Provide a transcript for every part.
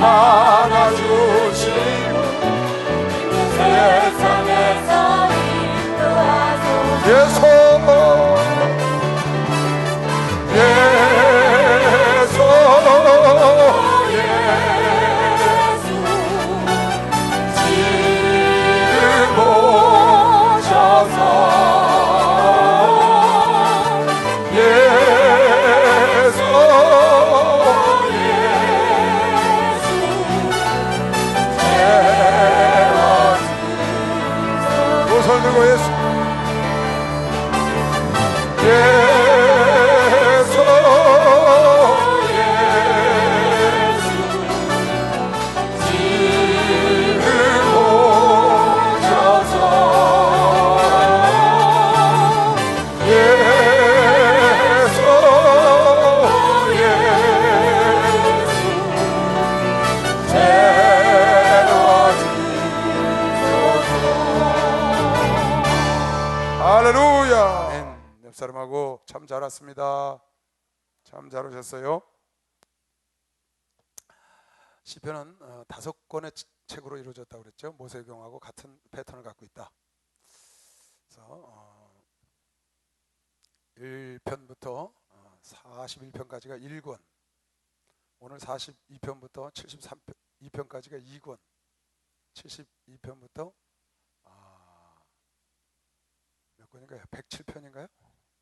받아주시고 세상에서 인도하소서. 예수 들고 예수 사람하고 참 잘 왔습니다. 참 잘 오셨어요. 시편은 5권의 책으로 이루어졌다고 그랬죠. 모세경하고 같은 패턴을 갖고 있다. 그래서 1편부터 41편까지가 1권, 오늘 42편부터 72편까지가 2권, 72편부터 몇 권인가요? 107편인가요?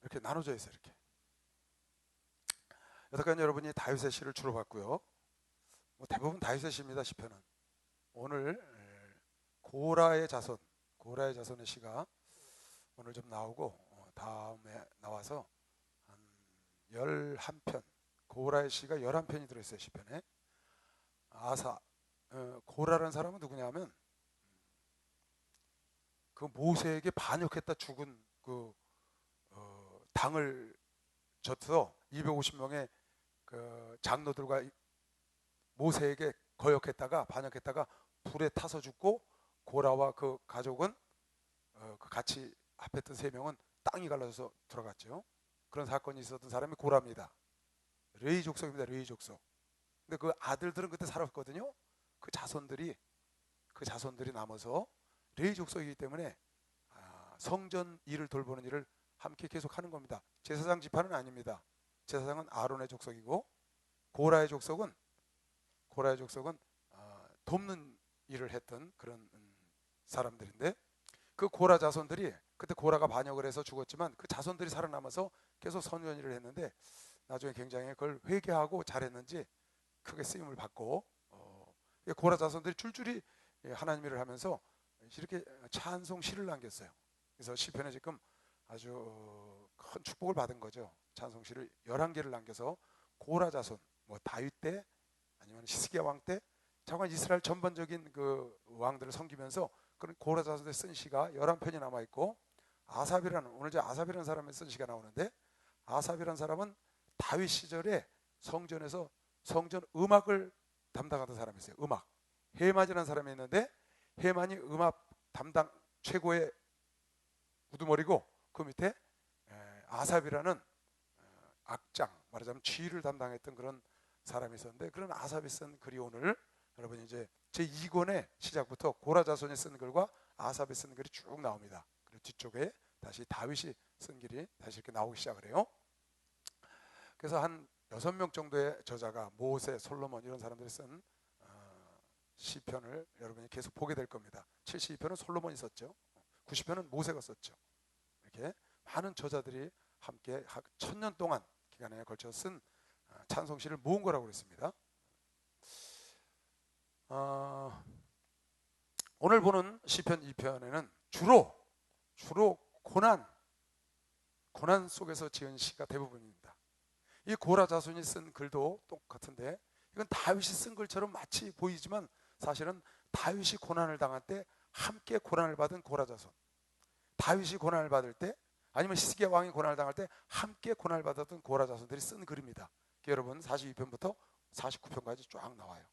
이렇게 나눠져 있어요. 이렇게. 여태까지 여러분이 다윗의 시를 주로 봤고요. 대부분 다윗의 시입니다. 시편은. 오늘 고라의 자손의 시가 오늘 좀 나오고 다음에 나와서 한 11편, 고라의 시가 11편이 들어있어요. 시편에. 고라라는 사람은 누구냐면 그 모세에게 반역했다 죽은 그 당을 져서 250명의 그 장로들과 모세에게 반역했다가 불에 타서 죽고, 고라와 그 가족은 그 같이 합했던 3명은 땅이 갈라져서 들어갔죠. 그런 사건이 있었던 사람이 고라입니다. 르이 족속입니다. 르이 족속. 근데 그 아들들은 그때 살았거든요. 그 자손들이 남아서 르이 족속이기 때문에 성전 일을 돌보는 일을 함께 계속 하는 겁니다. 제사장 지파는 아닙니다. 제사장은 아론의 족속이고, 고라의 족속은 돕는 일을 했던 그런 사람들인데, 그 고라 자손들이 그때 고라가 반역을 해서 죽었지만 그 자손들이 살아남아서 계속 성전 일을 했는데, 나중에 굉장히 그걸 회개하고 잘했는지 크게 쓰임을 받고, 고라 자손들이 줄줄이 하나님 일을 하면서 이렇게 찬송 시를 남겼어요. 그래서 시편에 지금 아주 큰 축복을 받은 거죠. 찬송시를 11개를 남겨서 고라 자손, 다윗 때 아니면 히스기야 왕 때 잠깐 이스라엘 전반적인 그 왕들을 섬기면서 그런 고라 자손에 쓴 시가 11편이 남아 있고, 오늘 이제 아삽이라는 사람이 쓴 시가 나오는데, 아삽이라는 사람은 다윗 시절에 성전에서 성전 음악을 담당하던 사람이 있어요. 음악. 헤만이라는 사람이 있는데, 헤만이 음악 담당 최고의 우두머리고, 그 밑에 아삽이라는 악장, 말하자면 쥐를 담당했던 그런 사람이 있었는데, 그런 아삽이 쓴 글이 오늘 여러분이 이제 제2권의 시작부터 고라 자손이 쓴 글과 아삽이 쓴 글이 쭉 나옵니다. 그리고 뒤쪽에 다시 다윗이 쓴 글이 다시 이렇게 나오기 시작을 해요. 그래서 한 6명 정도의 저자가 모세, 솔로몬 이런 사람들이 쓴 시편을 여러분이 계속 보게 될 겁니다. 72편은 솔로몬이 썼죠. 90편은 모세가 썼죠. 이렇게 많은 저자들이 함께 1000년 동안 기간에 걸쳐 쓴 찬송시를 모은 거라고 그랬습니다. 오늘 보는 시편 2편에는 주로 고난 속에서 지은 시가 대부분입니다. 이 고라 자손이 쓴 글도 똑같은데, 이건 다윗이 쓴 글처럼 마치 보이지만 사실은 다윗이 고난을 당할 때 함께 고난을 받은 고라 자손, 다윗이 고난을 받을 때 아니면 히스기야 왕이 고난을 당할 때 함께 고난을 받았던 고라 자손들이 쓴 글입니다. 여러분 42편부터 49편까지 쫙 나와요.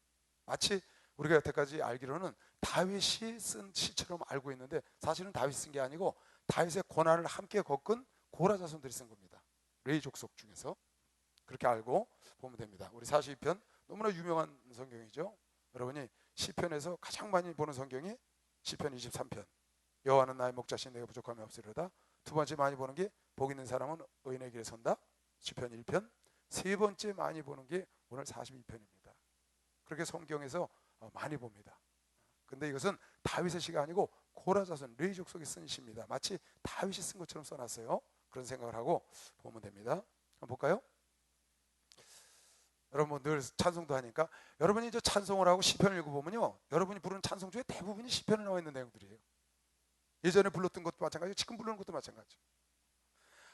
마치 우리가 여태까지 알기로는 다윗이 쓴 시처럼 알고 있는데, 사실은 다윗이 쓴 게 아니고 다윗의 고난을 함께 겪은 고라 자손들이 쓴 겁니다. 레위 족속 중에서. 그렇게 알고 보면 됩니다. 우리 42편 너무나 유명한 성경이죠. 여러분이 시편에서 가장 많이 보는 성경이 시편 23편. 여호와는 나의 목자신 내가 부족함이 없으리로다. 두 번째 많이 보는 게 복 있는 사람은 의인의 길에 선다. 시편 1편. 세 번째 많이 보는 게 오늘 42편입니다. 그렇게 성경에서 많이 봅니다. 근데 이것은 다윗의 시가 아니고 고라 자손 레위 족속이 쓴 시입니다. 마치 다윗이 쓴 것처럼 써놨어요. 그런 생각을 하고 보면 됩니다. 한번 볼까요? 여러분 늘 찬송도 하니까 여러분이 이제 찬송을 하고 시편을 읽어보면요, 여러분이 부르는 찬송 중에 대부분이 시편에 나와 있는 내용들이에요. 예전에 불렀던 것도 마찬가지고 지금 부르는 것도 마찬가지죠.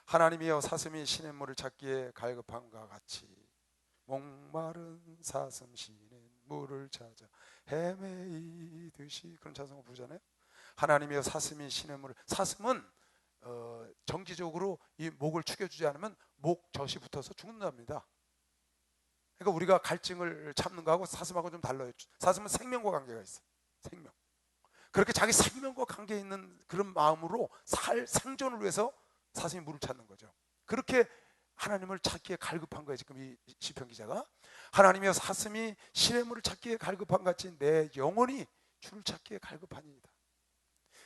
하나님이여 사슴이 시냇물을 찾기에 갈급함과 같이 목마른 사슴 시냇물을 찾아 헤매이듯이, 그런 찬송을 부르잖아요. 하나님이여 사슴이 시냇물을, 사슴은 정기적으로 이 목을 축여주지 않으면 목젖이 붙어서 죽는답니다. 그러니까 우리가 갈증을 참는 거하고 사슴하고 좀 달라요. 사슴은 생명과 관계가 있어요. 생명. 그렇게 자기 생명과 관계 있는 그런 마음으로 생존을 위해서 사슴이 물을 찾는 거죠. 그렇게 하나님을 찾기에 갈급한 거예요. 지금 이 시편 기자가, 하나님이여 사슴이 시냇물을 찾기에 갈급한 같이 내 영혼이 주를 찾기에 갈급하니이다.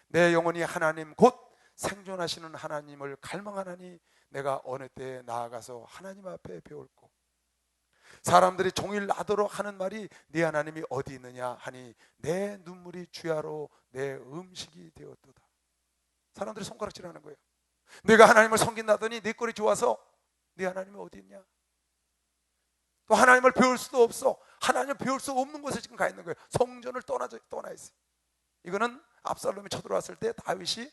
내 영혼이 하나님 곧 생존하시는 하나님을 갈망하나니 내가 어느 때에 나아가서 하나님 앞에 배울고, 사람들이 종일 나도록 하는 말이 네 하나님이 어디 있느냐 하니 내 눈물이 주야로 내 음식이 되었도다. 사람들이 손가락질하는 거예요. 내가 하나님을 섬긴다더니 네 꼴이 좋아서 네 하나님이 어디 있냐. 또 하나님을 배울 수도 없어. 하나님을 배울 수 없는 곳에 지금 가 있는 거예요. 성전을 떠나 있어요. 이거는 압살롬이 쳐들어왔을 때 다윗이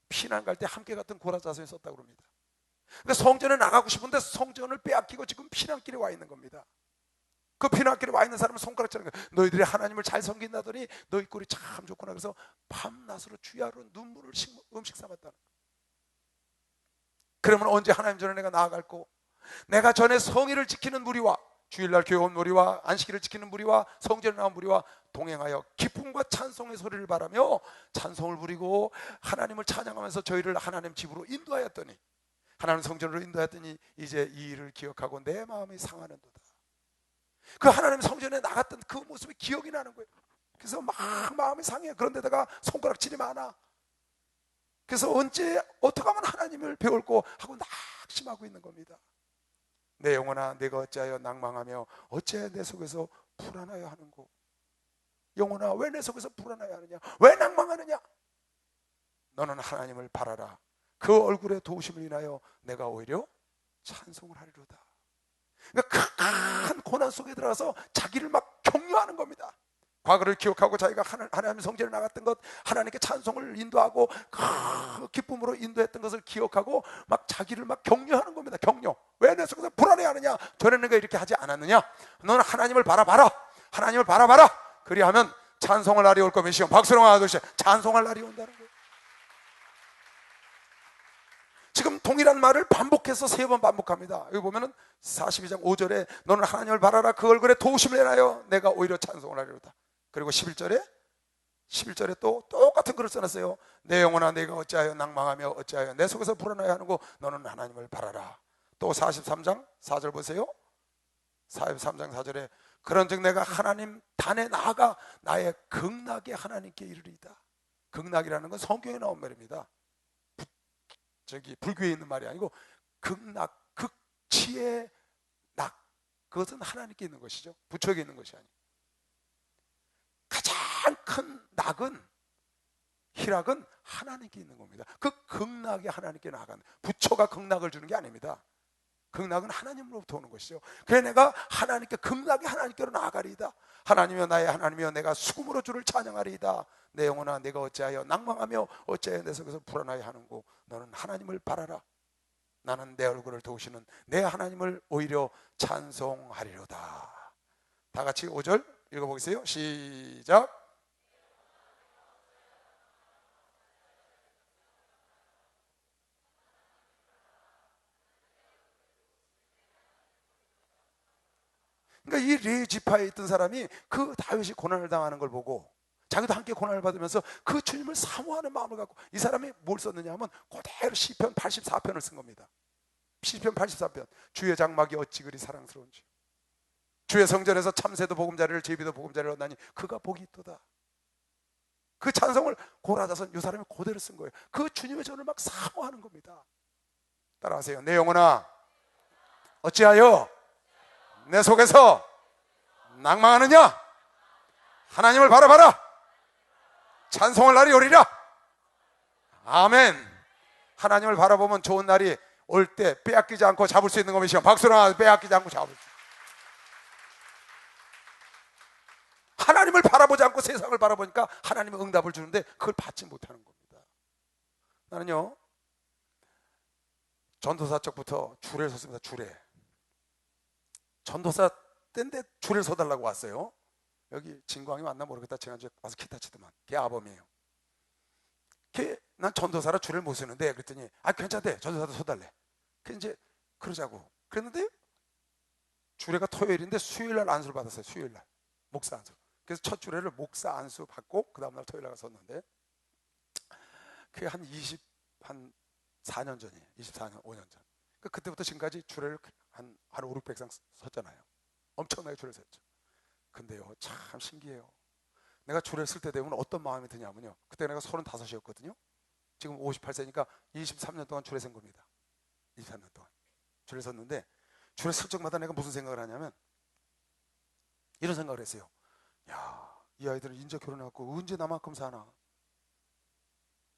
피난 갈 때 함께 갔던 고라 자손이 썼다고 합니다. 그러니까 성전에 나가고 싶은데 성전을 빼앗기고 지금 피난길에 와 있는 겁니다. 그 피난길에 와 있는 사람은 손가락질하는 거예요. 너희들이 하나님을 잘 섬긴다더니 너희 꼴이 참 좋구나. 그래서 밤낮으로 주야로 눈물을 음식 삼았다는 거예요. 그러면 언제 하나님 전에 내가 나아갈고, 내가 전에 성의를 지키는 무리와 주일날 교회 온 무리와 안식일을 지키는 무리와 성전에 나온 무리와 동행하여 기쁨과 찬송의 소리를 바라며 찬송을 부리고 하나님을 찬양하면서 저희를 하나님 집으로 인도하였더니, 하나님 성전으로 인도하였더니 이제 이 일을 기억하고 내 마음이 상하는도다. 그 하나님 성전에 나갔던 그 모습이 기억이 나는 거예요. 그래서 막 마음이 상해요. 그런데다가 손가락질이 많아. 그래서 언제 어떻게 하면 하나님을 배울고 하고 낙심하고 있는 겁니다. 내 영혼아 내가 어찌하여 낭망하며 어찌하여 내 속에서 불안하여 하는고. 영혼아 왜 내 속에서 불안하여 하느냐, 왜 낭망하느냐. 너는 하나님을 바라라. 그 얼굴의 도우심을 인하여 내가 오히려 찬송을 하리로다. 그러니까 큰 고난 속에 들어가서 자기를 막 격려하는 겁니다. 과거를 기억하고 자기가 하나님 성전에 나갔던 것, 하나님께 찬송을 인도하고 그 기쁨으로 인도했던 것을 기억하고 막 자기를 막 격려하는 겁니다. 격려. 왜 내 속에서 불안해하느냐, 전에는 내가 이렇게 하지 않았느냐. 너는 하나님을 바라봐라. 하나님을 바라봐라. 그리하면 찬송할 날이 올 거면 시험 박수로 하듯이 찬송할 날이 온다는 거예요. 지금 동일한 말을 반복해서 3번 반복합니다. 여기 보면은 42장 5절에 너는 하나님을 바라라. 그 얼굴에 도우심을 인하여 내가 오히려 찬송을 하리로다. 그리고 11절에 또 똑같은 글을 써놨어요. 내 영혼아 내가 어찌하여 낭망하며 어찌하여 내 속에서 불안하여 하는고 너는 하나님을 바라라. 또 43장 4절 보세요. 43장 4절에 그런즉 내가 하나님 단에 나아가 나의 극락의 하나님께 이르리이다. 극락이라는 건 성경에 나온 말입니다. 불교에 있는 말이 아니고 극락, 극치의 낙, 그것은 하나님께 있는 것이죠. 부처에게 있는 것이 아니에요. 가장 큰 낙은, 희락은 하나님께 있는 겁니다. 그 극락이 하나님께 나아가는, 부처가 극락을 주는 게 아닙니다. 극락은 하나님으로부터 오는 것이죠. 그래 내가 하나님께, 극락이 하나님께로 나아가리이다. 하나님이여 나의 하나님이여 내가 수금으로 주를 찬양하리이다. 내 영혼아 내가 어찌하여 낭망하며 어찌하여 내 속에서 불안하여 하는고 너는 하나님을 바라라. 나는 내 얼굴을 도우시는 내 하나님을 오히려 찬송하리로다. 다 같이 5절 읽어보겠어요. 시작. 그러니까 이 레위 지파에 있던 사람이 그 다윗이 고난을 당하는 걸 보고 자기도 함께 고난을 받으면서 그 주님을 사모하는 마음을 갖고, 이 사람이 뭘 썼느냐 하면 그대로 시편 84편을 쓴 겁니다. 시편 84편. 주의 장막이 어찌 그리 사랑스러운지, 주의 성전에서 참새도 보금자리를 제비도 보금자리를 얻나니 그가 복이 있도다. 그 찬송을 고라자손 이 사람이 그대로 쓴 거예요. 그 주님의 전을 막 사모하는 겁니다. 따라하세요. 내 영혼아 어찌하여 내 속에서 낭망하느냐? 하나님을 바라봐라. 찬송할 날이 오리라. 아멘. 하나님을 바라보면 좋은 날이 올 때 빼앗기지 않고 잡을 수 있는 것이요. 박수랑 빼앗기지 않고 잡을 수 있어요. 하나님을 바라보지 않고 세상을 바라보니까 하나님은 응답을 주는데 그걸 받지 못하는 겁니다. 나는요 전도사 쪽부터 줄에 섰습니다. 줄에. 전도사 때인데 줄을 서달라고 왔어요. 여기 진광이 맞나 모르겠다. 지난주에 와서 기타 치더만. 걔 아범이에요. 난 전도사라 줄을 못 서는데 그랬더니 괜찮대. 전도사도 서달래. 그 이제 그러자고 그랬는데 주례가 토요일인데 수요일날 안수를 받았어요. 수요일날 목사 안수. 그래서 첫 주례를 목사 안수 받고 그 다음날 토요일날 섰는데 그게 한 4년 전이에요. 24년 5년 전. 그때부터 지금까지 주례를 한 5, 600상 섰잖아요. 엄청나게 주례를 섰죠. 근데요 참 신기해요. 내가 주례를 쓸 때 되면 어떤 마음이 드냐면요, 그때 내가 35이었거든요 지금 58세니까 23년 동안 주례 쓴 겁니다. 23년 동안 주례 섰는데 주례 쓸 적마다 내가 무슨 생각을 하냐면 이런 생각을 했어요. 야, 이 아이들은 이제 결혼해갖고 언제 나만큼 사나.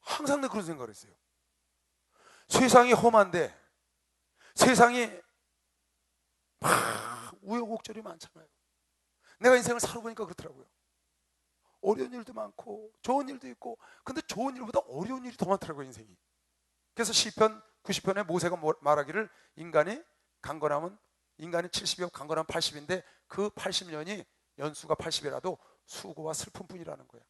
항상 내가 그런 생각을 했어요. 세상이 험한데 세상이 막 우여곡절이 많잖아요. 내가 인생을 살아보니까 그렇더라고요. 어려운 일도 많고 좋은 일도 있고, 근데 좋은 일보다 어려운 일이 더 많더라고요 인생이. 그래서 시편 90편에 모세가 말하기를 인간이 70이고 강건하면 80인데 그 80년이 연수가 80이라도 수고와 슬픔뿐이라는 거예요.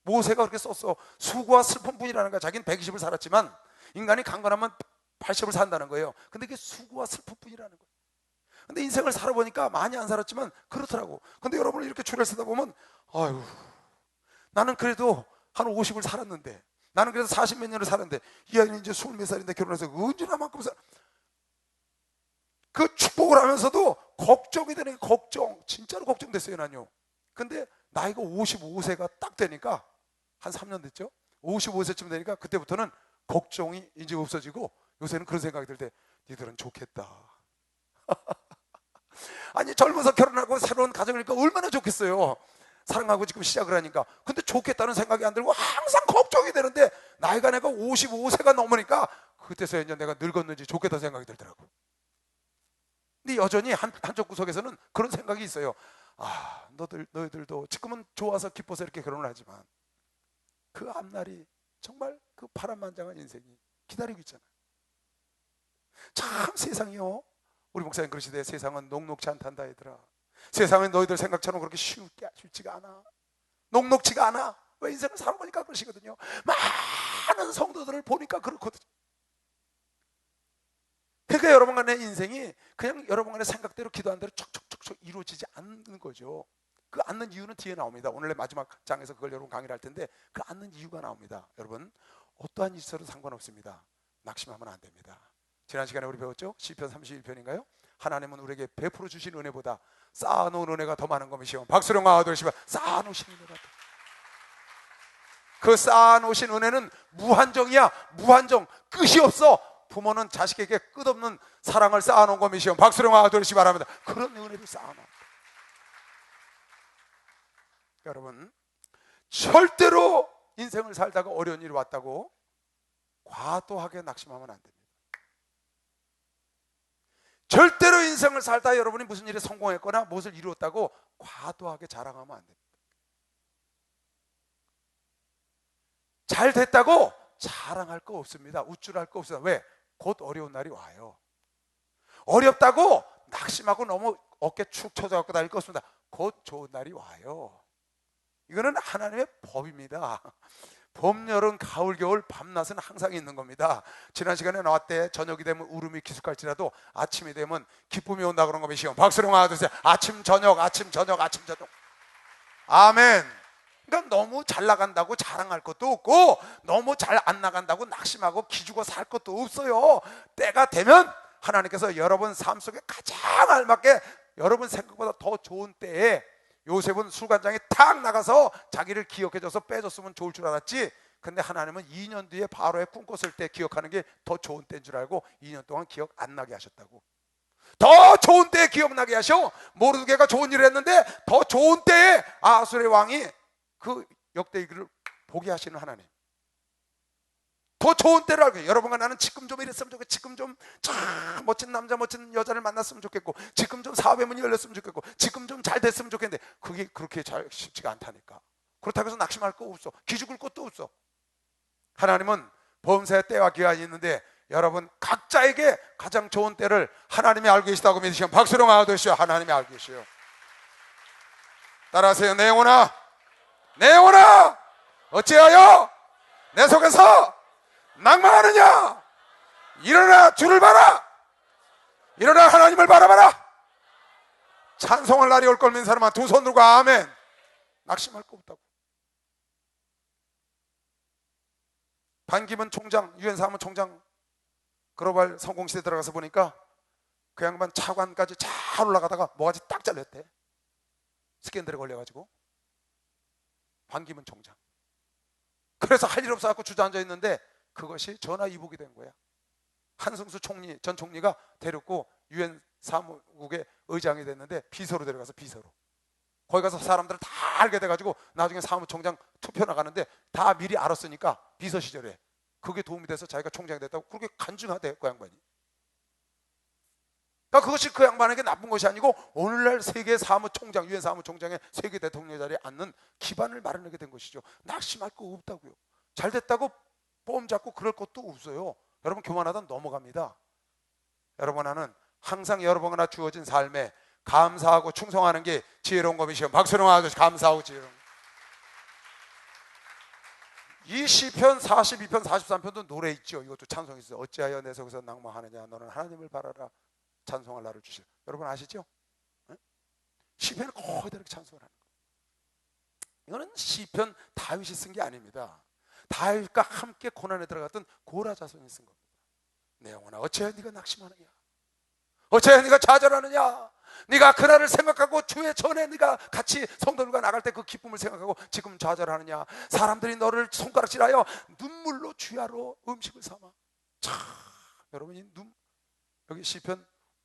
모세가 그렇게 썼어. 수고와 슬픔뿐이라는 거야. 자기는 120을 살았지만 인간이 강건하면 80을 산다는 거예요. 근데 그게 수고와 슬픔뿐이라는 거예요. 근데 인생을 살아보니까 많이 안 살았지만 그렇더라고. 근데 여러분을 이렇게 줄을 쓰다 보면 아유, 나는 그래도 한 50을 살았는데, 나는 그래도 40 몇 년을 살았는데 이 아이는 이제 20 몇 살인데 결혼해서 언제나 만큼 그 축복을 하면서도 걱정이 되는 게 걱정, 진짜로 걱정됐어요 난요. 근데 나이가 55세가 딱 되니까 한 3년 됐죠. 55세쯤 되니까 그때부터는 걱정이 이제 없어지고 요새는 그런 생각이 들 때 니들은 좋겠다. 아니 젊어서 결혼하고 새로운 가정이니까 얼마나 좋겠어요. 사랑하고 지금 시작을 하니까. 근데 좋겠다는 생각이 안 들고 항상 걱정이 되는데 나이가 내가 55세가 넘으니까 그때서야 이제 내가 늙었는지 좋겠다는 생각이 들더라고. 근데 여전히 한쪽 구석에서는 그런 생각이 있어요. 아, 너희들도 지금은 좋아서 기뻐서 이렇게 결혼을 하지만 그 앞날이 정말 그 파란만장한 인생이 기다리고 있잖아요. 참 세상이요, 우리 목사님 그러시대. 세상은 녹록지 않단다 얘들아. 세상은 너희들 생각처럼 그렇게 쉽지가 않아. 녹록지가 않아. 왜? 인생을 살아보니까 그러시거든요. 많은 성도들을 보니까 그렇거든요. 그러니까 여러분간의 인생이 그냥 여러분간의 생각대로 기도한 대로 척척척척 이루어지지 않는 거죠. 그 않는 이유는 뒤에 나옵니다. 오늘의 마지막 장에서 그걸 여러분 강의를 할 텐데 그 않는 이유가 나옵니다. 여러분, 어떠한 일이 있어도 상관없습니다. 낙심하면 안 됩니다. 지난 시간에 우리 배웠죠? 시편 31편인가요? 하나님은 우리에게 베풀어 주신 은혜보다 쌓아놓은 은혜가 더 많은 것이요. 박수령 아들시바 쌓아놓으신 은혜가 더. 그 쌓아놓으신 은혜는 무한정이야. 무한정. 끝이 없어. 부모는 자식에게 끝없는 사랑을 쌓아놓은 것이요. 박수령 아들시 바랍니다. 그런 은혜를 쌓아놓은. 여러분, 절대로 인생을 살다가 어려운 일이 왔다고 과도하게 낙심하면 안 됩니다. 절대로 인생을 살다 여러분이 무슨 일에 성공했거나 무엇을 이루었다고 과도하게 자랑하면 안 됩니다. 잘 됐다고 자랑할 거 없습니다. 우쭐할 거 없습니다. 왜? 곧 어려운 날이 와요. 어렵다고 낙심하고 너무 어깨 축 처져 갖고 다닐 거 없습니다. 곧 좋은 날이 와요. 이거는 하나님의 법입니다. 봄, 여름, 가을, 겨울, 밤낮은 항상 있는 겁니다. 지난 시간에 나왔대. 저녁이 되면 울음이 기숙할지라도 아침이 되면 기쁨이 온다 그런 것이요. 박수령 하나 아침 저녁 아침 저녁 아침 저녁. 아멘. 그러니까 너무 잘 나간다고 자랑할 것도 없고 너무 잘 안 나간다고 낙심하고 기죽어 살 것도 없어요. 때가 되면 하나님께서 여러분 삶 속에 가장 알맞게 여러분 생각보다 더 좋은 때에 요셉은 술관장에 탁 나가서 자기를 기억해줘서 빼줬으면 좋을 줄 알았지, 근데 하나님은 2년 뒤에 바로의 꿈 꿨을 때 기억하는 게 더 좋은 때인 줄 알고 2년 동안 기억 안 나게 하셨다고. 더 좋은 때에 기억나게 하셔. 모르드게가 좋은 일을 했는데 더 좋은 때에 아수르의 왕이 그 역대기를 보게 하시는 하나님, 더 좋은 때를 알고, 여러분과 나는 지금 좀 이랬으면 좋겠고, 지금 좀 참 멋진 남자 멋진 여자를 만났으면 좋겠고, 지금 좀 사업의 문이 열렸으면 좋겠고, 지금 좀 잘 됐으면 좋겠는데 그게 그렇게 잘 쉽지가 않다니까. 그렇다고 해서 낙심할 거 없어. 기죽을 것도 없어. 하나님은 범사의 때와 기한이 있는데 여러분 각자에게 가장 좋은 때를 하나님이 알고 계시다고 믿으시면 박수로 나와주시오. 하나님이 알고 계시오. 따라하세요. 내 영혼아, 내 영혼아, 어찌하여 내 속에서 낭망하느냐. 일어나 주를 봐라. 일어나 하나님을 바라봐라. 찬송할 날이 올 걸 믿는 사람아 두 손 들고 아멘. 낙심할 거 없다고. 반기문 총장, 유엔 사무총장 글로벌 성공시대 들어가서 보니까 그 양반 차관까지 잘 올라가다가 뭐가지 딱 잘렸대. 스캔들에 걸려가지고. 반기문 총장. 그래서 할 일 없어갖고 주저앉아 있는데 그것이 전화위복이 된 거야. 한승수 총리, 전 총리가 데리고 유엔 사무국의 의장이 됐는데 비서로 데려가서 비서로. 거기 가서 사람들을 다 알게 돼가지고 나중에 사무총장 투표 나가는데 다 미리 알았으니까 비서 시절에 그게 도움이 돼서 자기가 총장이 됐다고 그렇게 간증하대 그 양반이. 그러니까 그것이 그 양반에게 나쁜 것이 아니고 오늘날 세계 사무총장, 유엔 사무총장의 세계 대통령 자리에 앉는 기반을 마련하게 된 것이죠. 낙심할 거 없다고요. 잘 됐다고 뽐 잡고 그럴 것도 없어요. 여러분 교만하다 넘어갑니다. 여러분 나는 항상 여러분과 주어진 삶에 감사하고 충성하는 게 지혜로운 것이시오. 박수로 아저씨 감사하고 지혜로운. 이 시편 42편 43편도 노래 있죠. 이것도 찬송 있어요. 어찌하여 내 속에서 낭망하느냐 너는 하나님을 바라라 찬송할 날을 주시오. 여러분 아시죠? 네? 시편은 거의 다 이렇게 찬송을 하는 거예요. 이거는 시편 다윗이 쓴 게 아닙니다. 다윗과 함께 고난에 들어갔던 고라 자손이 쓴 겁니다. 내 영혼아 어찌하여 네가 낙심하느냐, 어찌하여 네가 좌절하느냐. 네가 그날을 생각하고 주의 전에 네가 같이 성도들과 나갈 때 그 기쁨을 생각하고 지금 좌절하느냐. 사람들이 너를 손가락질하여 눈물로 주야로 음식을 삼아. 참 여러분이 여기 시편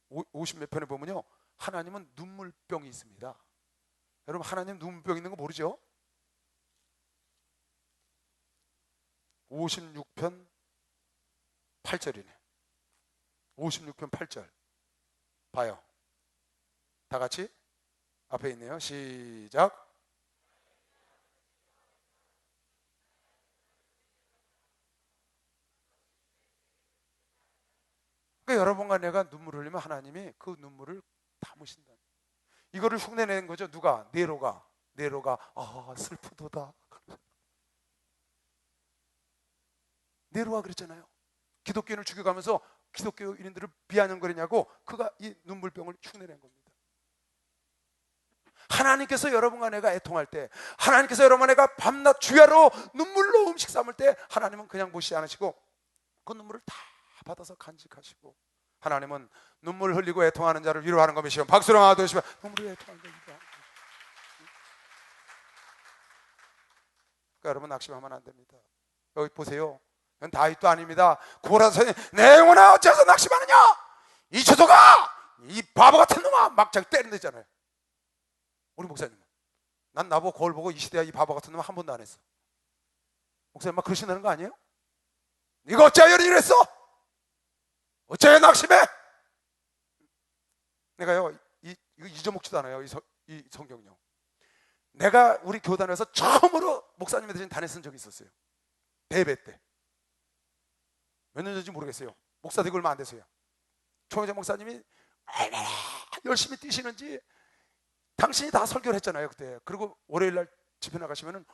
50몇 편에 보면요 하나님은 눈물병이 있습니다. 여러분 하나님 눈물병 있는 거 모르죠? 56편 8절이네 56편 8절 봐요. 다 같이 앞에 있네요. 시작. 그러니까 여러분과 내가 눈물을 흘리면 하나님이 그 눈물을 담으신다. 이거를 흉내내는 거죠. 누가? 네로가 아 슬프도다. 네로가 그랬잖아요. 기독교인을 죽여가면서 기독교인들을 비아냥거리냐고 그가 이 눈물병을 흉내낸 겁니다. 하나님께서 여러분과 내가 애통할 때, 하나님께서 여러분과 내가 밤낮 주야로 눈물로 음식 삼을 때 하나님은 그냥 보시지 않으시고 그 눈물을 다 받아서 간직하시고, 하나님은 눈물 흘리고 애통하는 자를 위로하는 것이시오. 박수로 나와주시면 눈물이 애통하는 겁니다. 그러니까 여러분 낙심하면 안 됩니다. 여기 보세요. 이건 다윗도 아닙니다. 고라선이 내 영혼아 어째서 낙심하느냐. 이 처소가 이 바보 같은 놈아 막 자기 때린다잖아요. 우리 목사님은 난 나보고 거울 보고 이 시대야 이 바보 같은 놈 한 번도 안 했어. 목사님 막 그러신다는 거 아니에요? 네가 어찌하여 이랬어? 어찌하여 낙심해? 내가요 이거 잊어먹지도 않아요. 이 성경요. 내가 우리 교단에서 처음으로 목사님이 되신 단에 쓴 적이 있었어요. 대배 때. 몇 년 전인지 모르겠어요. 목사 되고 얼마 안 됐어요. 총회장 목사님이 얼마나 열심히 뛰시는지 당신이 다 설교를 했잖아요 그때. 그리고 월요일날 집회 나가시면은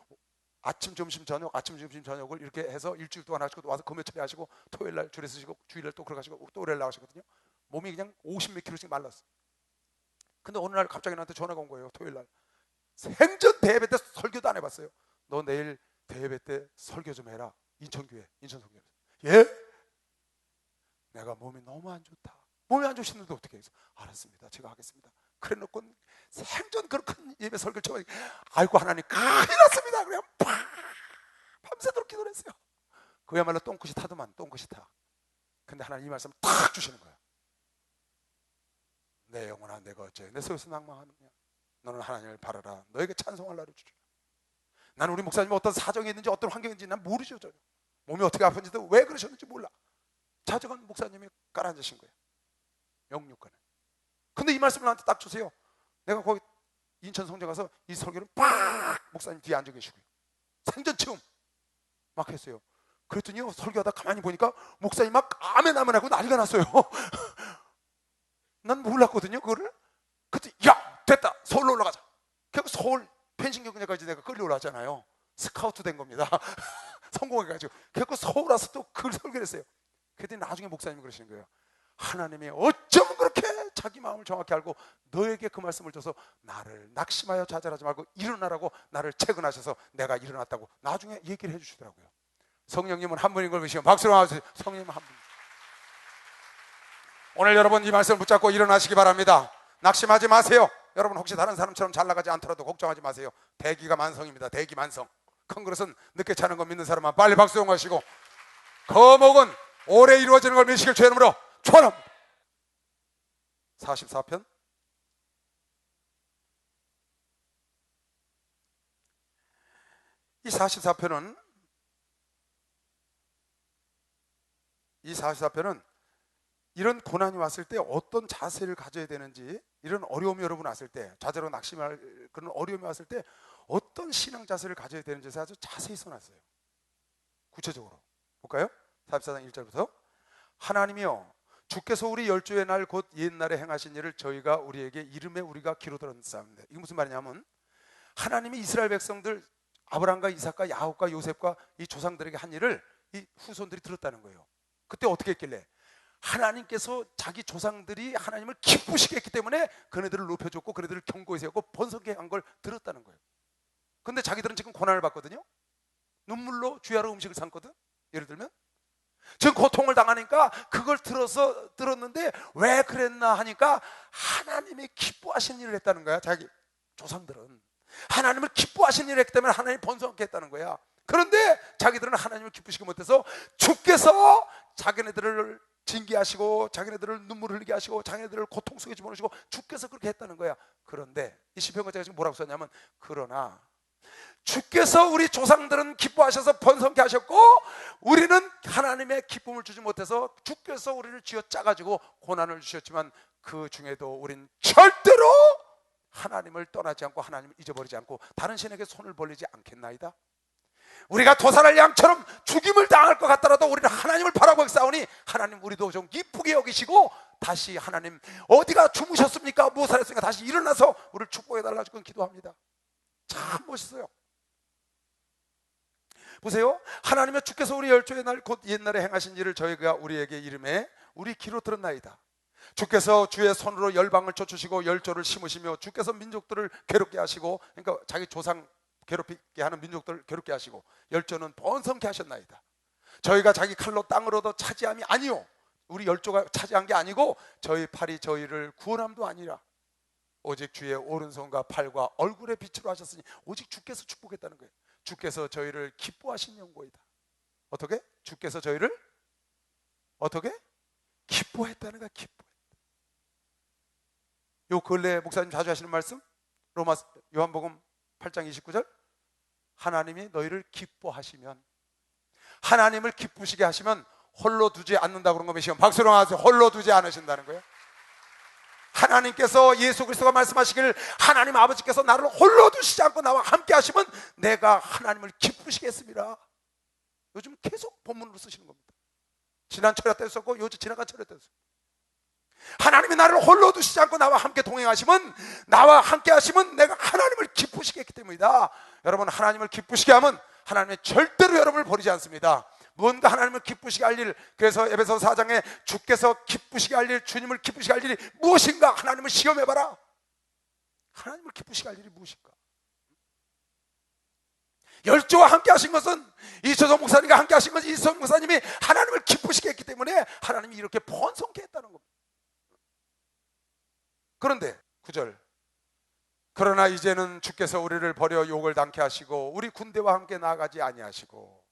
아침 점심 저녁을 이렇게 해서 일주일 동안 하시고 와서 금요 처리 하시고 토요일날 줄에 서시고 주일날 또 걸어가시고 또 월요일 나가시거든요. 몸이 그냥 50몇 킬로씩 말랐어. 근데 어느 날 갑자기 나한테 전화가 온 거예요. 토요일날 생전 대회 때 설교도 안 해봤어요. 너 내일 대회 때 설교 좀 해라. 인천교회 인천성교회. 예? 내가 몸이 너무 안 좋다. 몸이 안 좋으시는데 어떻게 해서 알았습니다. 제가 하겠습니다. 그래 놓고 생전 그런 큰 예배 설교를 쳐가지고 아이고 하나님 큰일 났습니다. 그냥 밤새도록 기도를 했어요. 그야말로 똥끝이 타더만 똥끝이 타. 근데 하나님 이 말씀 탁 주시는 거야. 내 영혼아 내가 어째 내 속에서 낭망하느냐. 너는 하나님을 바라라. 너에게 찬송할 날을 주리라. 나는 우리 목사님이 어떤 사정이 있는지 어떤 환경이 있는지 난 모르죠. 전혀. 몸이 어떻게 아픈지도 왜 그러셨는지 몰라. 자정한 목사님이 깔아앉으신 거예요. 영육간에. 근데 이 말씀을 나한테 딱 주세요. 내가 거기 인천 성전 가서 이 설교를 빡 목사님 뒤에 앉아 계시고요. 생전 처음 막 했어요. 그랬더니 설교하다 가만히 보니까 목사님 막 아멘 아멘 하고 난리가 났어요. 난 몰랐거든요 그거를. 그때 야 됐다 서울로 올라가자. 결국 서울 펜싱경기장까지 내가 끌려 올라왔잖아요. 스카우트 된 겁니다. 성공해가지고 결국 서울 와서 또 그 설교를 했어요. 그랬더니 나중에 목사님이 그러시는 거예요. 하나님이 어쩌면 그렇게 자기 마음을 정확히 알고 너에게 그 말씀을 줘서 나를 낙심하여 좌절하지 말고 일어나라고 나를 채근하셔서 내가 일어났다고 나중에 얘기를 해주시더라고요. 성령님은 한 분인 걸 보시면 박수로 하세요. 성령님은 한 분. 오늘 여러분 이 말씀을 붙잡고 일어나시기 바랍니다. 낙심하지 마세요. 여러분 혹시 다른 사람처럼 잘 나가지 않더라도 걱정하지 마세요. 대기가 만성입니다. 대기 만성. 큰 그릇은 늦게 차는 거 믿는 사람만 빨리 박수 용하시고 거목은 오래 이루어지는 걸 믿으시길 주의 이름으로 축원합니다. 44편 이 44편은 이런 고난이 왔을 때 어떤 자세를 가져야 되는지, 이런 어려움이 여러분 왔을 때, 좌절로 낙심할 그런 어려움이 왔을 때 어떤 신앙 자세를 가져야 되는지 아주 자세히 써놨어요. 구체적으로 볼까요? 44장 1절부터 하나님이여 주께서 우리 열조의 날 곧 옛날에 행하신 일을 저희가 우리에게 이름에 우리가 귀로 들었사옵니다. 이게 무슨 말이냐면 하나님이 이스라엘 백성들 아브라함과 이삭과 야곱과 요셉과 이 조상들에게 한 일을 이 후손들이 들었다는 거예요. 그때 어떻게 했길래? 하나님께서 자기 조상들이 하나님을 기쁘시게 했기 때문에 그네들을 높여줬고 그네들을 경고해 세웠고 번성케 한 걸 들었다는 거예요. 근데 자기들은 지금 고난을 받거든요. 눈물로 주야로 음식을 삼거든. 예를 들면 지금 고통을 당하니까 그걸 들었는데 왜 그랬나 하니까 하나님이 기뻐하신 일을 했다는 거야. 자기 조상들은 하나님을 기뻐하신 일을 했기 때문에 하나님이 번성케 했다는 거야. 그런데 자기들은 하나님을 기쁘시게 못해서 주께서 자기네들을 징계하시고 자기네들을 눈물을 흘리게 하시고 자기네들을 고통 속에 집어넣으시고 주께서 그렇게 했다는 거야. 그런데 이 시편가자가 지금 뭐라고 썼냐면 그러나 주께서 우리 조상들은 기뻐하셔서 번성케 하셨고 우리는 하나님의 기쁨을 주지 못해서 주께서 우리를 쥐어짜가지고 고난을 주셨지만 그 중에도 우린 절대로 하나님을 떠나지 않고 하나님을 잊어버리지 않고 다른 신에게 손을 벌리지 않겠나이다. 우리가 도살할 양처럼 죽임을 당할 것 같더라도 우리는 하나님을 바라보고 싸우니 하나님 우리도 좀 기쁘게 여기시고 다시 하나님 어디가 주무셨습니까? 무엇을 했습니까? 다시 일어나서 우리를 축복해달라고 기도합니다. 참 멋있어요. 보세요. 하나님의 주께서 우리 열조의 날 곧 옛날에 행하신 일을 저희가 우리에게 이름에 우리 귀로 들었나이다. 주께서 주의 손으로 열방을 쫓으시고 열조를 심으시며 주께서 민족들을 괴롭게 하시고 그러니까 자기 조상 괴롭히게 하는 민족들을 괴롭게 하시고 열조는 번성케 하셨나이다. 저희가 자기 칼로 땅을 얻어 차지함이 아니요 우리 열조가 차지한 게 아니고 저희 팔이 저희를 구원함도 아니라 오직 주의 오른손과 팔과 얼굴의 빛으로 하셨으니 오직 주께서 축복했다는 거예요. 주께서 저희를 기뻐하신 연고이다. 어떻게? 주께서 저희를 어떻게? 기뻐했다는 거야. 기뻐했다. 요 근래 목사님 자주 하시는 말씀 요한복음 8장 29절 하나님이 너희를 기뻐하시면 하나님을 기쁘시게 하시면 홀로 두지 않는다고 그런 거 보시면 박수로 하세요. 홀로 두지 않으신다는 거예요. 하나님께서 예수 그리스도가 말씀하시길 하나님 아버지께서 나를 홀로 두시지 않고 나와 함께 하시면 내가 하나님을 기쁘시게 했습니다. 요즘 계속 본문으로 쓰시는 겁니다. 지난 철야 때도 썼고 요즘 지나간 철야 때도 썼고 하나님이 나를 홀로 두시지 않고 나와 함께 동행하시면 나와 함께 하시면 내가 하나님을 기쁘시게 했기 때문이다. 여러분 하나님을 기쁘시게 하면 하나님은 절대로 여러분을 버리지 않습니다. 무언가 하나님을 기쁘시게 할 일, 그래서 에베소 4장에 주께서 기쁘시게 할 일, 주님을 기쁘시게 할 일이 무엇인가 하나님을 시험해봐라. 하나님을 기쁘시게 할 일이 무엇인가? 열조와 함께 하신 것은 이소정 목사님과 함께 하신 것은 이소정 목사님이 하나님을 기쁘시게 했기 때문에 하나님이 이렇게 번성케 했다는 겁니다. 그런데 9절. 그러나 이제는 주께서 우리를 버려 욕을 당케 하시고 우리 군대와 함께 나아가지 아니하시고,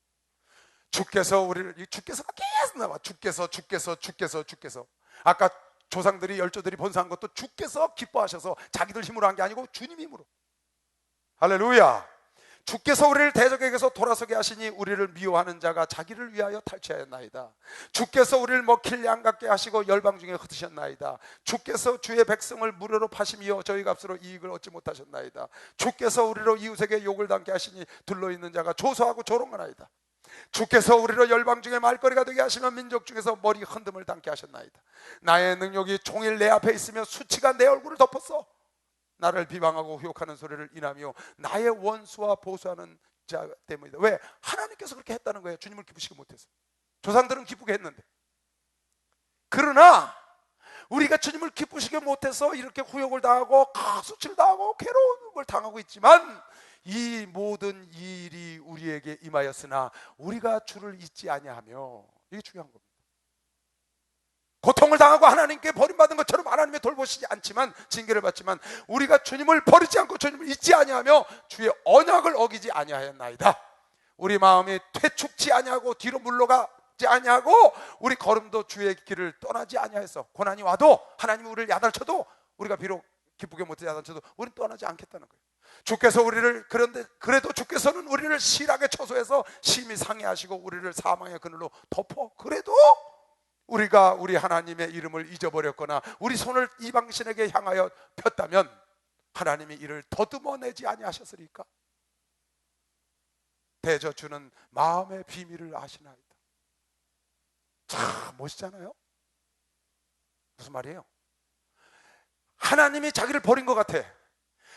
주께서 우리를, 주께서가 계속 나와. 주께서. 아까 조상들이 열조들이 본사한 것도 주께서 기뻐하셔서 자기들 힘으로 한 게 아니고 주님 힘으로. 할렐루야. 주께서 우리를 대적에게서 돌아서게 하시니 우리를 미워하는 자가 자기를 위하여 탈취하였나이다. 주께서 우리를 먹힐 양 같게 하시고 열방 중에 흩으셨나이다. 주께서 주의 백성을 무료로 파심이여 저희 값으로 이익을 얻지 못하셨나이다. 주께서 우리로 이웃에게 욕을 당케 하시니 둘러있는 자가 조소하고 조롱하나이다. 주께서 우리로 열방 중에 말거리가 되게 하시며 민족 중에서 머리 흔듦을 당케 하셨나이다. 나의 능력이 종일 내 앞에 있으며 수치가 내 얼굴을 덮었어. 나를 비방하고 후욕하는 소리를 인하며 나의 원수와 보수하는 자 때문이다. 왜? 하나님께서 그렇게 했다는 거예요. 주님을 기쁘시게 못해서. 조상들은 기쁘게 했는데, 그러나 우리가 주님을 기쁘시게 못해서 이렇게 후욕을 당하고 수치를 당하고 괴로움을 당하고 있지만, 이 모든 일이 우리에게 임하였으나 우리가 주를 잊지 아니하며, 이게 중요한 겁니다. 고통을 당하고 하나님께 버림받은 것처럼 하나님의 돌보시지 않지만, 징계를 받지만 우리가 주님을 버리지 않고 주님을 잊지 아니하며 주의 언약을 어기지 아니하였나이다. 우리 마음이 퇴축지 아니하고 뒤로 물러가지 아니하고 우리 걸음도 주의 길을 떠나지 아니하였어. 고난이 와도 하나님이 우리를 야단쳐도, 우리가 비록 기쁘게 못해 야단쳐도 우리는 떠나지 않겠다는 거예요. 주께서 우리를, 그래도 주께서는 우리를 실하게 처소해서 심히 상해하시고 우리를 사망의 그늘로 덮어, 그래도 우리가 우리 하나님의 이름을 잊어버렸거나 우리 손을 이방신에게 향하여 폈다면 하나님이 이를 더듬어내지 아니하셨으리까? 대저 주는 마음의 비밀을 아시나이다. 참 멋있잖아요. 무슨 말이에요? 하나님이 자기를 버린 것 같아.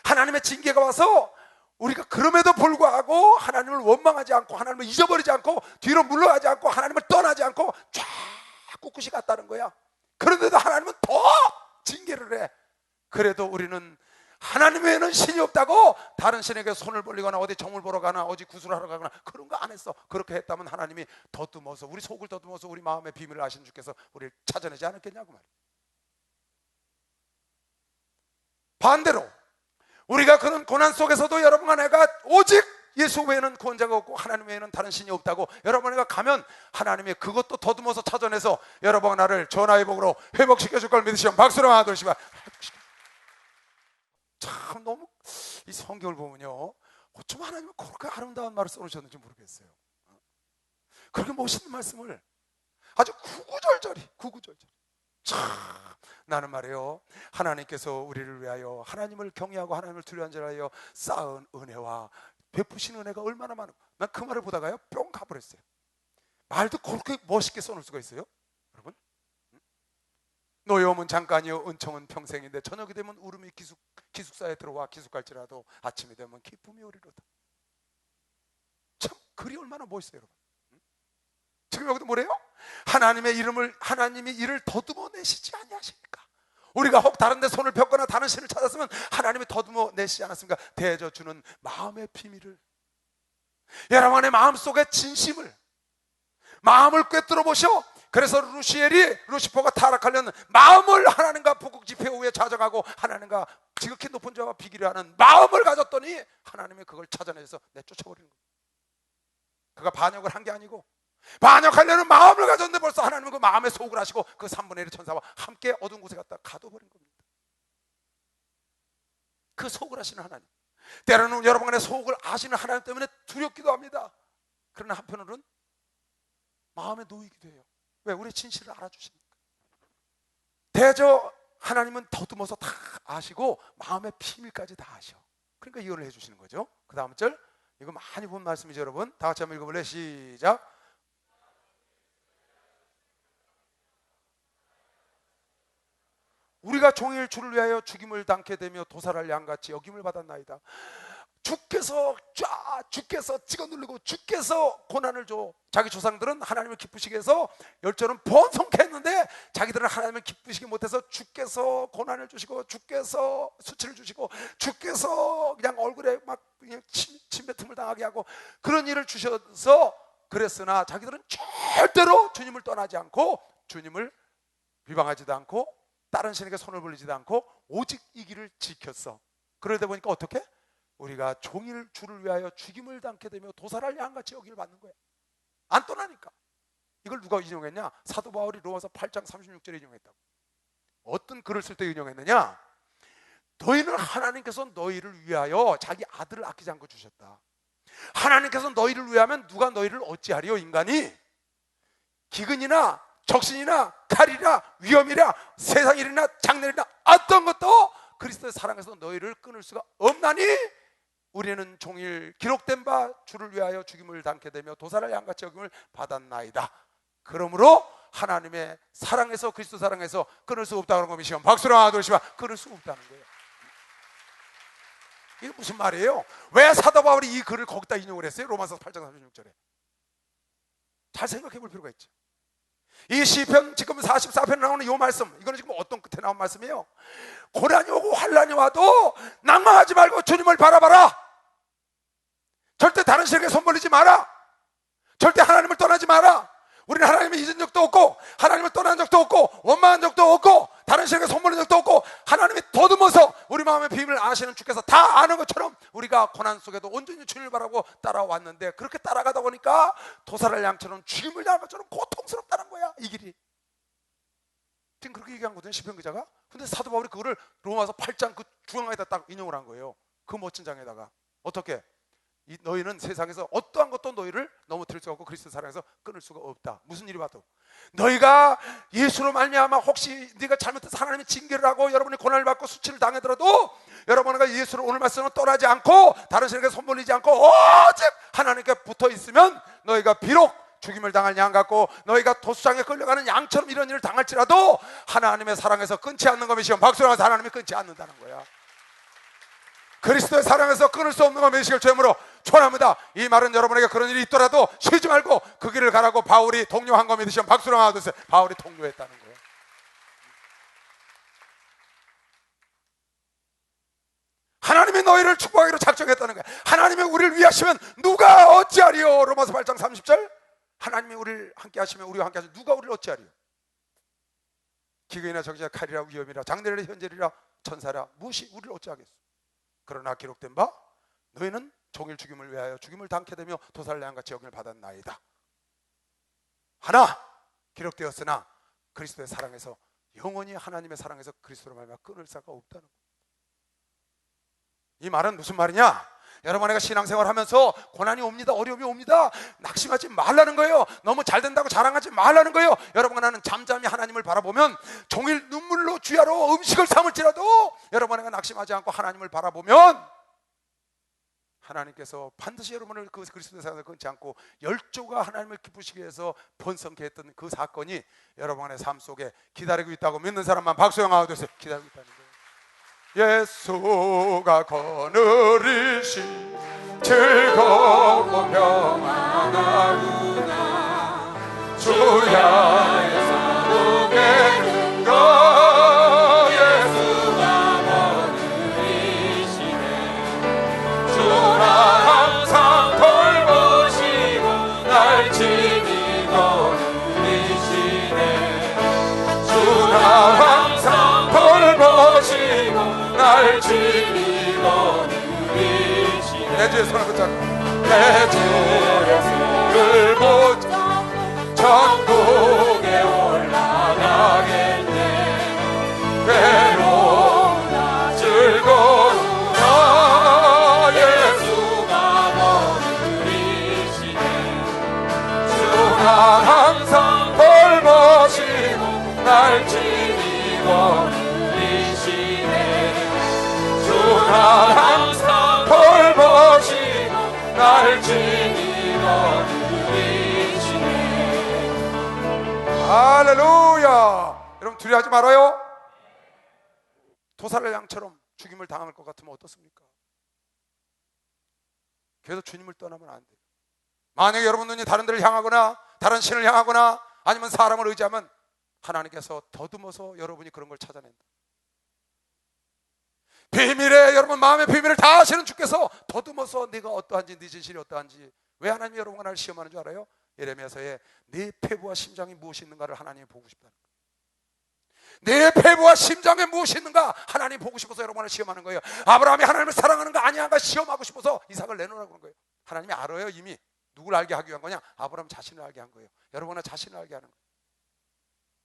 하나님의 징계가 와서 우리가 그럼에도 불구하고 하나님을 원망하지 않고 하나님을 잊어버리지 않고 뒤로 물러가지 않고 하나님을 떠나지 않고 쫙 꿋꿋이 갔다는 거야. 그런데도 하나님은 더 징계를 해. 그래도 우리는 하나님 외에는 신이 없다고 다른 신에게 손을 벌리거나 어디 정물 보러 가나 어디 구슬하러 가거나 그런 거 안 했어. 그렇게 했다면 하나님이 더듬어서, 우리 속을 더듬어서 우리 마음의 비밀을 아신 주께서 우리를 찾아내지 않았겠냐고 말이야. 반대로 우리가 그런 고난 속에서도 여러분과 내가 오직 예수 외에는 구원자가 없고 하나님 외에는 다른 신이 없다고 여러분과 가면 하나님이 그것도 더듬어서 찾아내서 여러분과 나를 전하의 복으로 회복시켜줄 걸 믿으시면 박수로 하나 둘씩. 참 너무 이 성경을 보면요, 어쩜 하나님은 그렇게 아름다운 말을 써놓으셨는지 모르겠어요. 그렇게 멋있는 말씀을 아주 구구절절히 참, 나는 말이에요, 하나님께서 우리를 위하여 하나님을 경외하고 하나님을 두려워한 자를 하여 쌓은 은혜와 베푸신 은혜가 얼마나 많은가. 난 그 말을 보다가요 뿅 가버렸어요. 말도 그렇게 멋있게 써놓을 수가 있어요, 여러분? 노여움은 잠깐이요 은총은 평생인데 저녁이 되면 울음이 기숙사에 들어와 기숙할지라도 아침이 되면 기쁨이 오리로다. 참 글이 얼마나 멋있어요, 여러분. 지금 여기도 뭐래요? 하나님의 이름을, 하나님이 이를 더듬어 내시지 아니하십니까? 우리가 혹 다른 데 손을 폈거나 다른 신을 찾았으면 하나님이 더듬어 내시지 않았습니까? 대저 주는 마음의 비밀을, 여러분의 마음속의 진심을, 마음을 꿰뚫어 보시오. 그래서 루시퍼가 타락하려는 마음을 하나님과 북극 지폐 후에 찾아가고 하나님과 지극히 높은 자와 비기를 하는 마음을 가졌더니 하나님이 그걸 찾아내서 내쫓아버리는 거예요. 그가 반역을 한 게 아니고 반역하려는 마음을 가졌는데 벌써 하나님은 그 마음에 속을 하시고 그 3분의 1의 천사와 함께 어두운 곳에 갔다 가둬버린 겁니다. 그 속을 하시는 하나님, 때로는 여러분 안에 속을 아시는 하나님 때문에 두렵기도 합니다. 그러나 한편으로는 마음에 놓이기도 해요. 왜? 우리의 진실을 알아주시니까. 대저 하나님은 더듬어서 다 아시고 마음의 비밀까지 다 아셔. 그러니까 이혼을 해주시는 거죠. 그 다음 절, 이거 많이 본 말씀이죠, 여러분. 다 같이 한번 읽어볼래요? 시작. 우리가 종일 주를 위하여 죽임을 당케 되며 도살할 양같이 여김을 받았나이다. 주께서 찍어 누르고 주께서 고난을 줘. 자기 조상들은 하나님을 기쁘시게 해서 열절은 번성케 했는데 자기들은 하나님을 기쁘시게 못해서 주께서 고난을 주시고 주께서 수치를 주시고 주께서 그냥 얼굴에 막 그냥 침뱉음을 당하게 하고 그런 일을 주셔서 그랬으나 자기들은 절대로 주님을 떠나지 않고 주님을 비방하지도 않고 다른 신에게 손을 벌리지도 않고 오직 이 길을 지켰어. 그러다 보니까 어떻게? 우리가 종일 주를 위하여 죽임을 당게 되며 도살할 양같이 여기를 받는 거야. 안 떠나니까. 이걸 누가 인용했냐? 사도 바울이 로마서 8장 36절에 인용했다고. 어떤 글을 쓸 때 인용했느냐? 너희는 하나님께서 너희를 위하여 자기 아들을 아끼지 않고 주셨다. 하나님께서 너희를 위하면 누가 너희를 어찌하리요? 인간이 기근이나 적신이나 칼이나 위험이나 세상 일이나 장례이나 어떤 것도 그리스도의 사랑에서 너희를 끊을 수가 없나니 우리는 종일 기록된 바 주를 위하여 죽임을 당게 되며 도살할 양같이 여김을 받았나이다. 그러므로 하나님의 사랑에서, 그리스도 사랑에서 끊을 수 없다는 겁니다. 박수로 하나 둘 끊을 수 없다는 거예요. 이게 무슨 말이에요? 왜 사도 바울이 이 글을 거기다 인용을 했어요? 로마서 8장 36절에. 잘 생각해 볼 필요가 있죠. 이 시편 지금 44편에 나오는 이 말씀, 이거는 지금 어떤 끝에 나온 말씀이에요? 고난이 오고 환난이 와도 낭망하지 말고 주님을 바라봐라. 절대 다른 신에게 손 벌리지 마라. 절대 하나님을 떠나지 마라. 우리는 하나님을 잊은 적도 없고 하나님을 떠난 적도 없고 원망한 적도 없고 다른 신에게 손 벌린 적도 없고 하나님이 더듬어서 우리 마음의 비밀을 아시는 주께서 다 아는 것처럼 우리가 고난 속에도 온전히 주님을 바라고 따라왔는데, 그렇게 따라가다 보니까 도살할 양처럼 죽임을 당한 것처럼 고통스럽다는 거야, 이 길이. 지금 그렇게 얘기한 거거든요, 시편 기자가. 근데 사도 바울이 그거를 로마서 8장 그 중앙에다 딱 인용을 한 거예요. 그 멋진 장에다가. 어떻게? 너희는 세상에서 어떠한 것도 너희를 넘어뜨릴 수가 없고 그리스도 사랑에서 끊을 수가 없다. 무슨 일이 와도 너희가 예수로 말미암아 혹시 네가 잘못해서 하나님의 징계를 하고 여러분이 고난을 받고 수치를 당하더라도 여러분과 예수를 오늘 말씀으로 떠나지 않고 다른 신에게 손 벌리지 않고 오직 하나님께 붙어 있으면 너희가 비록 죽임을 당할 양 같고 너희가 도수장에 끌려가는 양처럼 이런 일을 당할지라도 하나님의 사랑에서 끊지 않는 것이요. 박수로 하면서 하나님이 끊지 않는다는 거야. 그리스도의 사랑에서 끊을 수 없는 것 메시기를 죄물로 축원합니다. 이 말은 여러분에게 그런 일이 있더라도 쉬지 말고 그 길을 가라고 바울이 독려한 거 믿으시면 박수로 하나 주세요. 바울이 독려했다는 거예요. 하나님이 너희를 축복하기로 작정했다는 거예요. 하나님이 우리를 위하시면 누가 어찌하리요? 로마서 8장 30절. 하나님이 우리를 함께 하시면 우리와 함께 하시면 누가 우리를 어찌하리요? 기근이나 적이나 칼이라 위험이라 장례라 현재리라 천사라 무엇이 우리를 어찌하겠소? 그러나 기록된 바 너희는 종일 죽임을 위하여 죽임을 당케 되며 도살할 양같이 여김을 받았나이다. 하나 기록되었으나 그리스도의 사랑에서 영원히 하나님의 사랑에서 그리스도로 말미암아 끊을 자가 없다는 거예요. 이 말은 무슨 말이냐? 여러분에게 신앙생활 하면서 고난이 옵니다, 어려움이 옵니다, 낙심하지 말라는 거예요. 너무 잘 된다고 자랑하지 말라는 거예요. 여러분과 나는 잠잠히 하나님을 바라보면 종일 눈물로 주야로 음식을 삼을지라도 여러분에게 낙심하지 않고 하나님을 바라보면 하나님께서 반드시 여러분을 그 그리스도의 사랑을 끊지 않고 열조가 하나님을 기쁘시게 해서 번성케 했던 그 사건이 여러분의 삶 속에 기다리고 있다고 믿는 사람만 박수 영하고 되세요. 기다리고 있다는 거예요. 예수가 거느리신 즐겁고 평안하구나 주야의 사랑의 거 예수가 거느리시네 주나 항상 돌보시고 날 지니 거느리시네 주나 항상 돌보시고 날 지니고 누리시네 내 주의 손을 붙잡고 내 주의 손을 붙잡고 천국에 올라가겠네 괴로우나 즐거우나 예수가 거느리시네 주가 항상 돌보시고 날 지니고 주가 항상 돌보시고 날 지니고 누리시네. 할렐루야. 여러분 두려워하지 말아요. 도살의 양처럼 죽임을 당할 것 같으면 어떻습니까? 그래서 주님을 떠나면 안 돼요. 만약에 여러분 눈이 다른 데를 향하거나 다른 신을 향하거나 아니면 사람을 의지하면 하나님께서 더듬어서 여러분이 그런 걸 찾아낸다. 비밀에 여러분 마음의 비밀을 다 아시는 주께서 더듬어서 네가 어떠한지 네 진실이 어떠한지. 왜 하나님이 여러분과 나를 시험하는 줄 알아요? 예레미야서에 네 폐부와 심장이 무엇이 있는가를 하나님이 보고 싶다는 거예요. 내 배부와 심장에 무엇이 있는가 하나님 보고 싶어서 여러분을 시험하는 거예요. 아브라함이 하나님을 사랑하는가 아니한가 시험하고 싶어서 이삭을 내놓으라고 그런 거예요. 하나님이 알아요. 이미 누구를 알게 하기 위한 거냐? 아브라함 자신을 알게 한 거예요. 여러분의 자신을 알게 하는 거예요.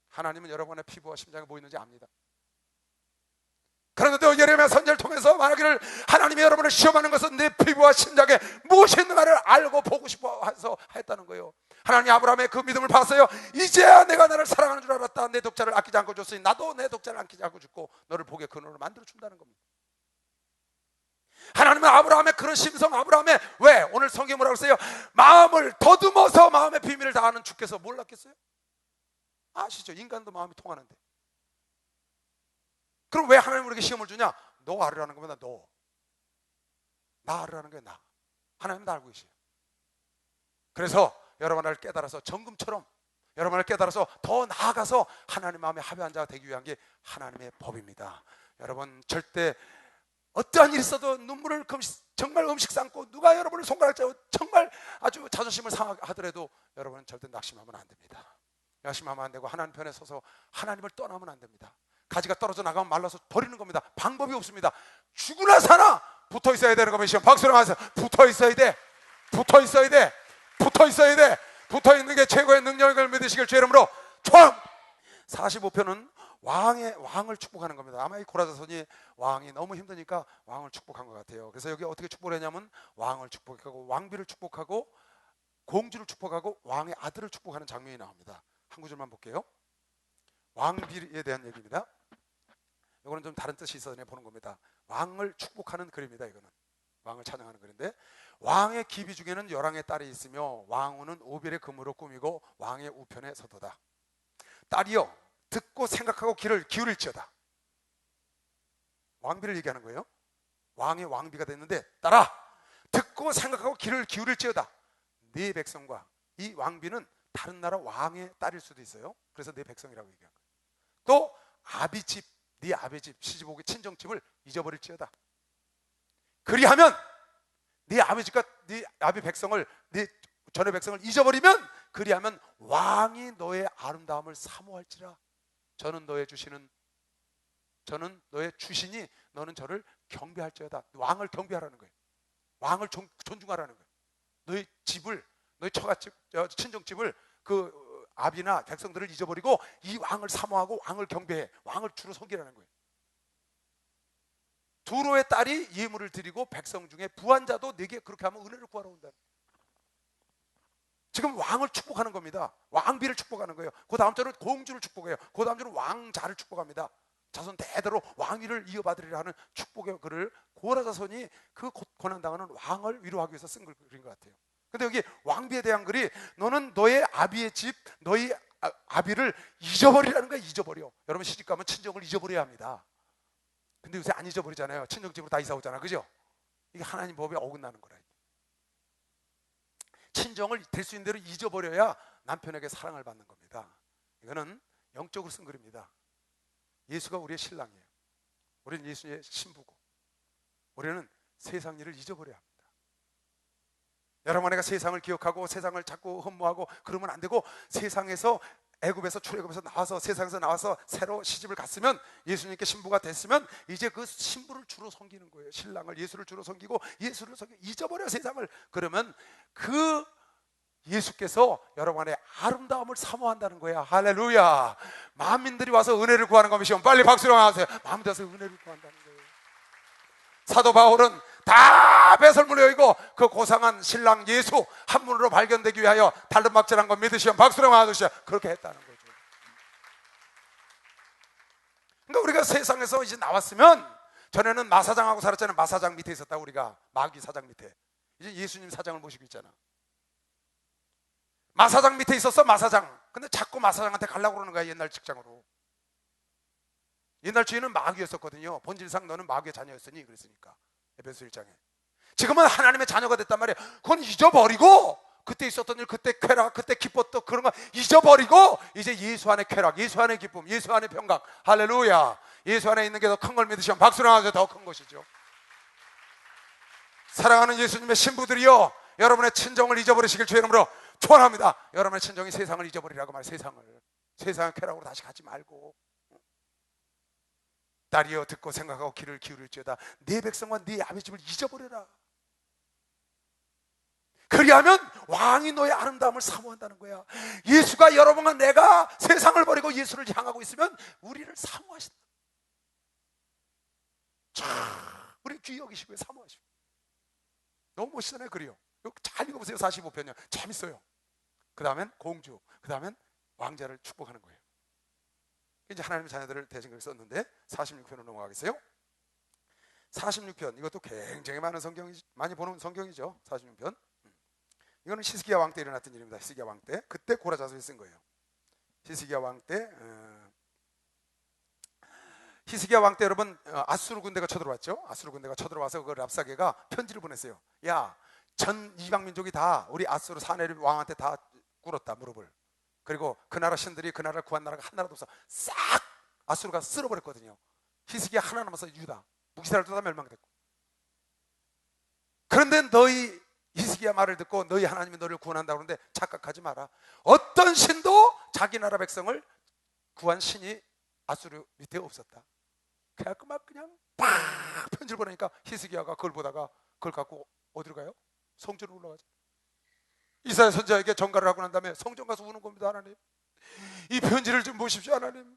하나님은 여러분의 피부와 심장에 뭐 있는지 압니다. 그런데 예레미야 선지자를 통해서 말하기를 하나님이 여러분을 시험하는 것은 내 피부와 심장에 무엇이 있는가를 알고 보고 싶어 해서 했다는 거예요. 하나님이 아브라함의 그 믿음을 봤어요. 이제야 내가 나를 사랑하는 줄 알았다. 내 독자를 아끼지 않고 줬으니 나도 내 독자를 아끼지 않고 죽고 너를 복의 근원으로 만들어 준다는 겁니다. 하나님은 아브라함의 그런 심성, 아브라함의 왜 오늘 성경 뭐라고 써요? 마음을 더듬어서 마음의 비밀을 다하는 주께서 몰랐겠어요? 아시죠? 인간도 마음이 통하는데. 그럼 왜 하나님 우리에게 시험을 주냐? 너 알으라는 겁니다. 나 알으라는 게 나. 하나님 다 알고 계세요. 그래서 여러분을 깨달아서 정금처럼 여러분을 깨달아서 더 나아가서 하나님 마음에 합의한 자가 되기 위한 게 하나님의 법입니다. 여러분 절대 어떠한 일이 있어도 눈물을 정말 음식 삼고 누가 여러분을 손가락 잡고 정말 아주 자존심을 상하더라도 여러분은 절대 낙심하면 안 됩니다. 낙심하면 안 되고 하나님 편에 서서 하나님을 떠나면 안 됩니다. 가지가 떨어져 나가면 말라서 버리는 겁니다. 방법이 없습니다. 죽으나 사나 붙어 있어야 되는 겁니다. 박수로 하세요. 붙어 있어야 돼. 붙어 있어야 돼. 붙어 있어야 돼. 붙어 있는 게 최고의 능력을 믿으시길 주의 이름으로 총 45편은 왕을 축복하는 겁니다. 아마 이 고라자손이 왕이 너무 힘드니까 왕을 축복한 것 같아요. 그래서 여기 어떻게 축복을 했냐면 왕을 축복하고 왕비를 축복하고 공주를 축복하고 왕의 아들을 축복하는 장면이 나옵니다. 한 구절만 볼게요. 왕비에 대한 얘기입니다. 이거는 좀 다른 뜻이 있어서 보는 겁니다. 왕을 축복하는 글입니다. 이거는 왕을 찬양하는 글인데 왕의 기비 중에는 열왕의 딸이 있으며 왕후는 오벨의 금으로 꾸미고 왕의 우편에 서도다. 딸이여 듣고 생각하고 귀를 기울일지어다. 왕비를 얘기하는 거예요. 왕의 왕비가 됐는데 딸아 듣고 생각하고 귀를 기울일지어다. 네 백성과 이 왕비는 다른 나라 왕의 딸일 수도 있어요. 그래서 네 백성이라고 얘기한 거예요. 또 아비집 네 아비집 시집오기 친정집을 잊어버릴지어다. 그리하면 네 아비집과 네 아비 백성을 네 전의 백성을 잊어버리면 그리하면 왕이 너의 아름다움을 사모할지라. 저는 너의 주신이 너는 저를 경배할지어다. 왕을 경배하라는 거예요. 왕을 존중하라는 거예요. 너의 집을 너의 처갓집 친정집을 그 아비나 백성들을 잊어버리고 이 왕을 사모하고 왕을 경배해. 왕을 주로 섬기라는 거예요. 두로의 딸이 예물을 드리고 백성 중에 부한 자도 네게 그렇게 하면 은혜를 구하러 온다. 지금 왕을 축복하는 겁니다. 왕비를 축복하는 거예요. 그 다음 주는 공주를 축복해요. 그 다음 주는 왕자를 축복합니다. 자손 대대로 왕위를 이어받으리라 하는 축복의 글을 고라 자손이 그 고난당하는 왕을 위로하기 위해서 쓴 글인 것 같아요. 근데 여기 왕비에 대한 글이 너는 너의 아비의 집, 너희 아비를 잊어버리라는 거야. 잊어버려. 여러분 시집가면 친정을 잊어버려야 합니다. 근데 요새 안 잊어버리잖아요. 친정집으로 다 이사 오잖아. 그죠? 이게 하나님 법에 어긋나는 거라. 친정을 될 수 있는 대로 잊어버려야 남편에게 사랑을 받는 겁니다. 이거는 영적으로 쓴 글입니다. 예수가 우리의 신랑이에요. 우리는 예수의 신부고 우리는 세상 일을 잊어버려야 합니다. 여러분에게 세상을 기억하고 세상을 자꾸 흠모하고 그러면 안 되고 세상에서 애굽에서 출애굽에서 나와서 세상에서 나와서 새로 시집을 갔으면 예수님께 신부가 됐으면 이제 그 신부를 주로 섬기는 거예요. 신랑을 예수를 주로 섬기고 예수를 잊어버려 세상을. 그러면 그 예수께서 여러분의 아름다움을 사모한다는 거야. 할렐루야. 만민들이 와서 은혜를 구하는 것이면 빨리 박수로 하세요. 만민들이 와서 은혜를 구한다는 거예요. 사도 바울은 다 배설물에 의고 그 고상한 신랑 예수 한 분으로 발견되기 위하여 달름박질한 거 믿으시면 박수로 하시죠. 그렇게 했다는 거죠. 그러니까 우리가 세상에서 이제 나왔으면 전에는 마사장하고 살았잖아요. 마사장 밑에 있었다. 우리가 마귀 사장 밑에. 이제 예수님 사장을 모시고 있잖아. 마사장 밑에 있었어. 마사장. 근데 자꾸 마사장한테 가려고 그러는 거야. 옛날 직장으로. 옛날 주인은 마귀였었거든요. 본질상 너는 마귀의 자녀였으니 그랬으니까. 에베소 1장에. 지금은 하나님의 자녀가 됐단 말이에요. 그건 잊어버리고 그때 있었던 일, 그때 쾌락, 그때 기뻤던 그런 거 잊어버리고 이제 예수 안의 쾌락, 예수 안의 기쁨, 예수 안의 평강. 할렐루야. 예수 안에 있는 게 더 큰 걸 믿으시면 박수로 하셔서 더 큰 것이죠. 사랑하는 예수님의 신부들이여, 여러분의 친정을 잊어버리시길 주의 이름으로 축원합니다. 여러분의 친정이 세상을 잊어버리라고 말해요. 세상의 쾌락으로 다시 가지 말고 딸이여 듣고 생각하고 귀를 기울일지어다. 네 백성과 네 아버지 집을 잊어버려라. 그리하면 왕이 너의 아름다움을 사모한다는 거야. 예수가 여러분과 내가 세상을 버리고 예수를 향하고 있으면 우리를 사모하신다. 우리 귀 여기시고요, 사모하시고. 너무 멋있잖아요. 그래요. 잘 읽어보세요. 45편이요. 재밌어요. 그 다음엔 공주, 그 다음엔 왕자를 축복하는 거예요. 이제 하나님의 자녀들을 대신 그렇게 썼는데 46편으로 넘어가겠어요. 46편, 이것도 굉장히 많은 많이 보는 성경이죠. 46편. 이거는 히스기야 왕 때 일어났던 일입니다. 히스기야 왕 때. 그때 고라 자손이 쓴 거예요. 히스기야 왕 때 여러분, 아수르 군대가 쳐들어왔죠. 아수르 군대가 쳐들어와서 그 랍사게가 편지를 보냈어요. 야, 전 이방 민족이 다 우리 아수르 사내립 왕한테 다 꿇었다, 무릎을. 그리고 그 나라 신들이 그 나라를 구한 나라가 한 나라도 없어. 싹 아수르가 쓸어버렸거든요. 히스기야 하나 남아서 유다, 북이스라엘도 다 멸망됐고. 그런데 너희 히스기야 말을 듣고 너희 하나님이 너를 구원한다고 하는데 착각하지 마라. 어떤 신도 자기 나라 백성을 구한 신이 아수르 밑에 없었다. 그래갖고 막 그냥 팍 편지를 보내니까 히스기야가 그걸 보다가 그걸 갖고 어디로 가요? 성전으로 올라가죠. 이사야 선지자에게 전가를 하고 난 다음에 성전 가서 우는 겁니다. 하나님, 이 편지를 좀 보십시오. 하나님,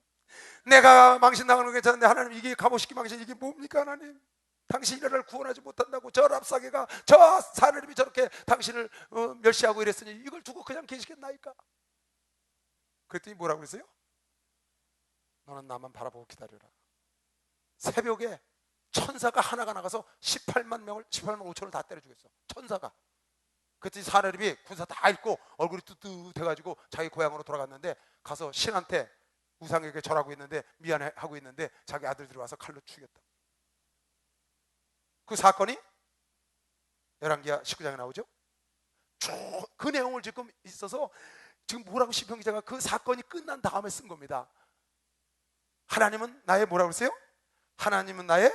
내가 망신 당하는 건 괜찮은데 하나님, 이게 갑오시기 망신, 이게 뭡니까? 하나님, 당신이 나라를 구원하지 못한다고 저 랍사게가, 저 사내립이 저렇게 당신을 멸시하고 이랬으니 이걸 두고 그냥 계시겠나이까? 그랬더니 뭐라고 그랬어요? 너는 나만 바라보고 기다려라. 새벽에 천사가 하나가 나가서 18만 5천을 다 때려 죽였어. 천사가. 그때 사내립이 군사 다 읽고 얼굴이 뚜뚜해가지고 자기 고향으로 돌아갔는데, 가서 신한테 우상에게 절하고 있는데, 미안해하고 있는데 자기 아들들이 와서 칼로 죽였다. 그 사건이 열왕기하 19장에 나오죠. 그 내용을 지금 있어서 지금 뭐라고 시편 기자가 그 사건이 끝난 다음에 쓴 겁니다. 하나님은 나의 뭐라고 그랬어요? 하나님은 나의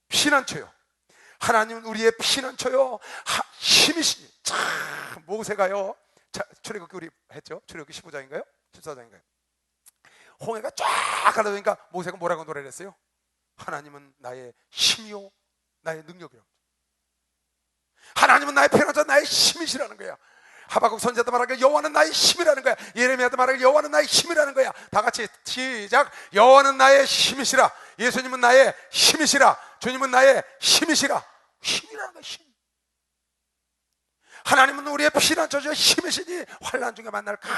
피난처요. 하나님은 우리의 피난처요, 힘이시니. 참, 모세가요, 출애굽기 우리 했죠. 출애굽기 15장인가요? 14장인가요? 홍해가 쫙 가려니까 모세가 뭐라고 노래를 했어요? 하나님은 나의 힘이요 나의 능력이요. 하나님은 나의 피난처, 나의 힘이시라는 거야. 하박국 선지자도 말하길 여호와는 나의 힘이라는 거야. 예레미야도 말하길 여호와는 나의 힘이라는 거야. 다 같이 시작. 여호와는 나의 힘이시라. 예수님은 나의 힘이시라. 주님은 나의 힘이시라. 힘이라는 거야, 힘. 하나님은 우리의 피난처죠. 힘이시니 환난 중에 만날 큰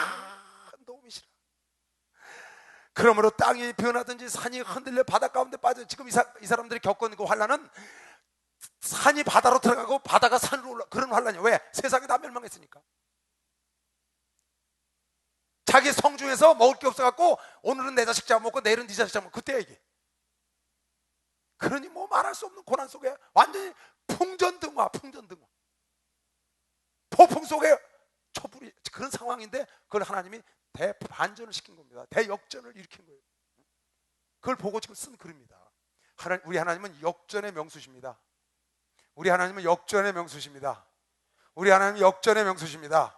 도움이시라. 그러므로 땅이 변하든지 산이 흔들려 바다 가운데 빠져. 지금 이 사람들이 겪은 그 환난은 산이 바다로 들어가고 바다가 산으로 올라, 그런 환난이에요. 왜? 세상이 다 멸망했으니까. 자기 성중에서 먹을 게 없어갖고 오늘은 내 자식 잡아먹고 내일은 네 자식 잡아먹고, 그때야 이게. 그러니 뭐 말할 수 없는 고난 속에 완전히 풍전등화, 풍전등화, 폭풍 속에 촛불이, 그런 상황인데 그걸 하나님이 대반전을 시킨 겁니다. 대역전을 일으킨 거예요. 그걸 보고 지금 쓴 글입니다. 우리 하나님은 역전의 명수십니다. 우리 하나님은 역전의 명수십니다. 우리 하나님은 역전의 명수십니다.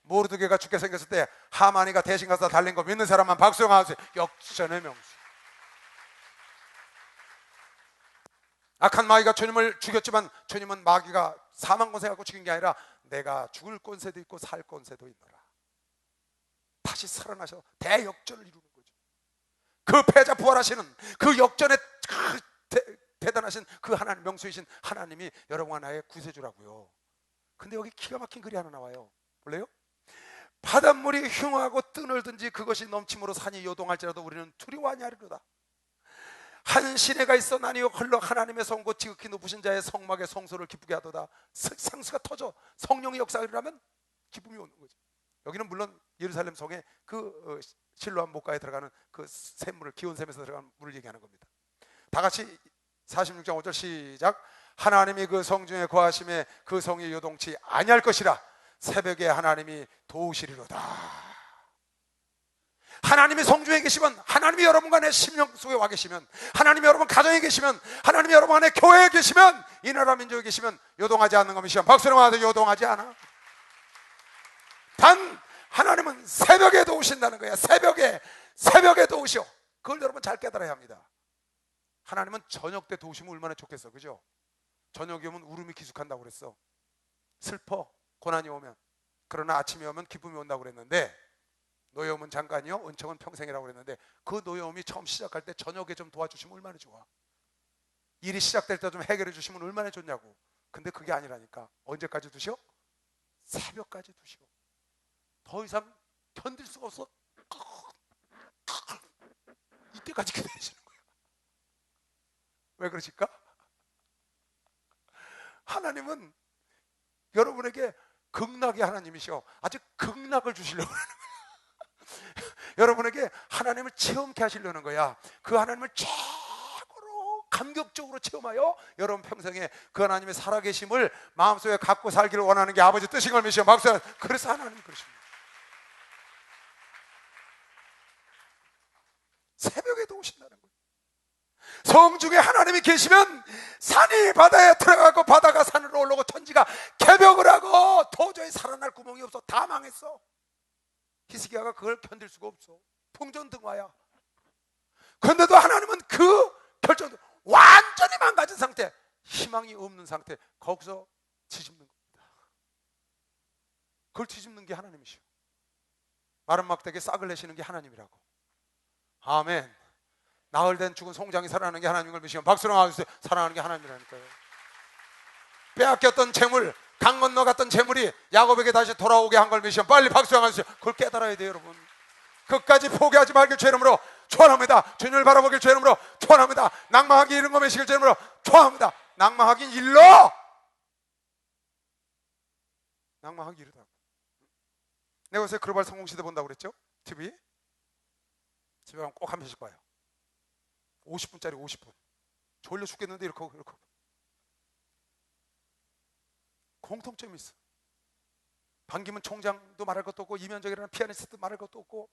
모르드게가 죽게 생겼을 때 하만이가 대신 가서 달린 거 믿는 사람만 박수 하세요. 역전의 명수. 악한 마귀가 주님을 죽였지만 주님은 마귀가 사망 권세 갖고 죽인 게 아니라 내가 죽을 권세도 있고 살 권세도 있노라. 다시 살아나셔 대역전을 이루는 거죠. 그 패자 부활하시는 그 역전의 대단하신 그 하나님, 명수이신 하나님이 여러분과 나의 구세주라고요. 근데 여기 기가 막힌 글이 하나 나와요. 볼래요? 바닷물이 흉하고 뜨늘든지 그것이 넘침으로 산이 요동할지라도 우리는 두려워하지 않으리로다. 한 시내가 있어 나뉘어 흘러 하나님의 성고 지극히 높으신 자의 성막의 성소를 기쁘게 하도다. 상수가 터져 성령의 역사를 하면 기쁨이 오는 거죠. 여기는 물론 예루살렘 성에 그 실로암 목가에 들어가는 그 샘물을, 기온샘에서 들어가는 물을 얘기하는 겁니다. 다 같이 46장 5절 시작. 하나님이 그 성중에 거하심에 그 성이 요동치 아니할 것이라. 새벽에 하나님이 도우시리로다. 하나님이 성중에 계시면, 하나님이 여러분과 내 심령 속에 와 계시면, 하나님이 여러분 가정에 계시면, 하나님이 여러분 안에 교회에 계시면, 이 나라 민족에 계시면 요동하지 않는 겁니다. 박수로 하도 요동하지 않아. 단 하나님은 새벽에 도우신다는 거야. 새벽에 도우셔. 그걸 여러분 잘 깨달아야 합니다. 하나님은 저녁 때 도우시면 얼마나 좋겠어, 그죠? 저녁이 오면 울음이 기숙한다고 그랬어. 슬퍼, 고난이 오면. 그러나 아침이 오면 기쁨이 온다고 그랬는데, 노여움은 잠깐이요 은총은 평생이라고 그랬는데, 그 노여움이 처음 시작할 때 저녁에 좀 도와주시면 얼마나 좋아. 일이 시작될 때 좀 해결해 주시면 얼마나 좋냐고. 근데 그게 아니라니까. 언제까지 두셔? 새벽까지 두셔. 더 이상 견딜 수가 없어. 이때까지 기다리시는 거야. 왜 그러실까? 하나님은 여러분에게 극락의 하나님이셔. 아주 극락을 주시려고 하는 거야. 여러분에게 하나님을 체험케 하시려는 거야. 그 하나님을 최고로 감격적으로 체험하여 여러분 평생에 그 하나님의 살아계심을 마음속에 갖고 살기를 원하는 게 아버지 뜻인 걸 믿으시오. 박수. 그래서 하나님 그러십니다. 새벽에도 오신다는 거예요. 성중에 하나님이 계시면 산이 바다에 들어가고 바다가 산으로 올라오고 천지가 개벽을 하고 도저히 살아날 구멍이 없어. 다 망했어. 히스기야가 그걸 견딜 수가 없어. 풍전등화야. 그런데도 하나님은 그 결정을 완전히 망가진 상태, 희망이 없는 상태, 거기서 뒤집는 겁니다. 그걸 뒤집는 게 하나님이시오. 마른 막대기에 싹을 내시는 게 하나님이라고. 아멘. 나흘 된 죽은 송장이 살아나는 게 하나님인 걸 믿으시면 박수로 나와주세요. 살아나는 게 하나님이라니까요. 빼앗겼던 재물, 강 건너갔던 재물이 야곱에게 다시 돌아오게 한 걸 믿으시면 빨리 박수 한번 주세요. 그걸 깨달아야 돼요, 여러분. 끝까지 포기하지 말길 주 이름으로 축원합니다. 주님을 바라보길 주 이름으로 축원합니다. 낭망하기 이른 거 매시길 주 이름으로 축원합니다. 낭망하긴 일러. 낭망하기 이르다. 내가 요새 글로벌 성공시대 본다고 그랬죠? TV? 집에 가면 꼭 한 편씩 봐요. 50분짜리 50분. 졸려 죽겠는데 이렇게 공통점이 있어. 반기문 총장도 말할 것도 없고, 이면적이라는 피아니스트도 말할 것도 없고,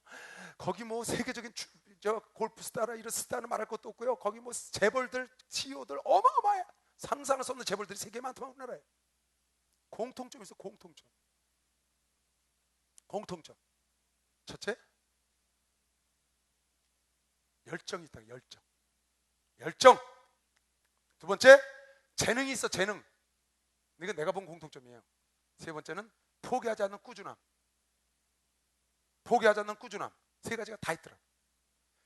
거기 뭐 세계적인 골프 스타나 이런 스타는 말할 것도 없고요. 거기 뭐 재벌들, CEO들 어마어마해. 상상할 수 없는 재벌들이 세계에 많더만 우리나라에. 공통점이 있어. 공통점. 첫째, 열정이 있다. 열정. 두 번째, 재능이 있어. 재능. 이건 내가 본 공통점이에요. 세 번째는 포기하지 않는 꾸준함. 세 가지가 다 있더라.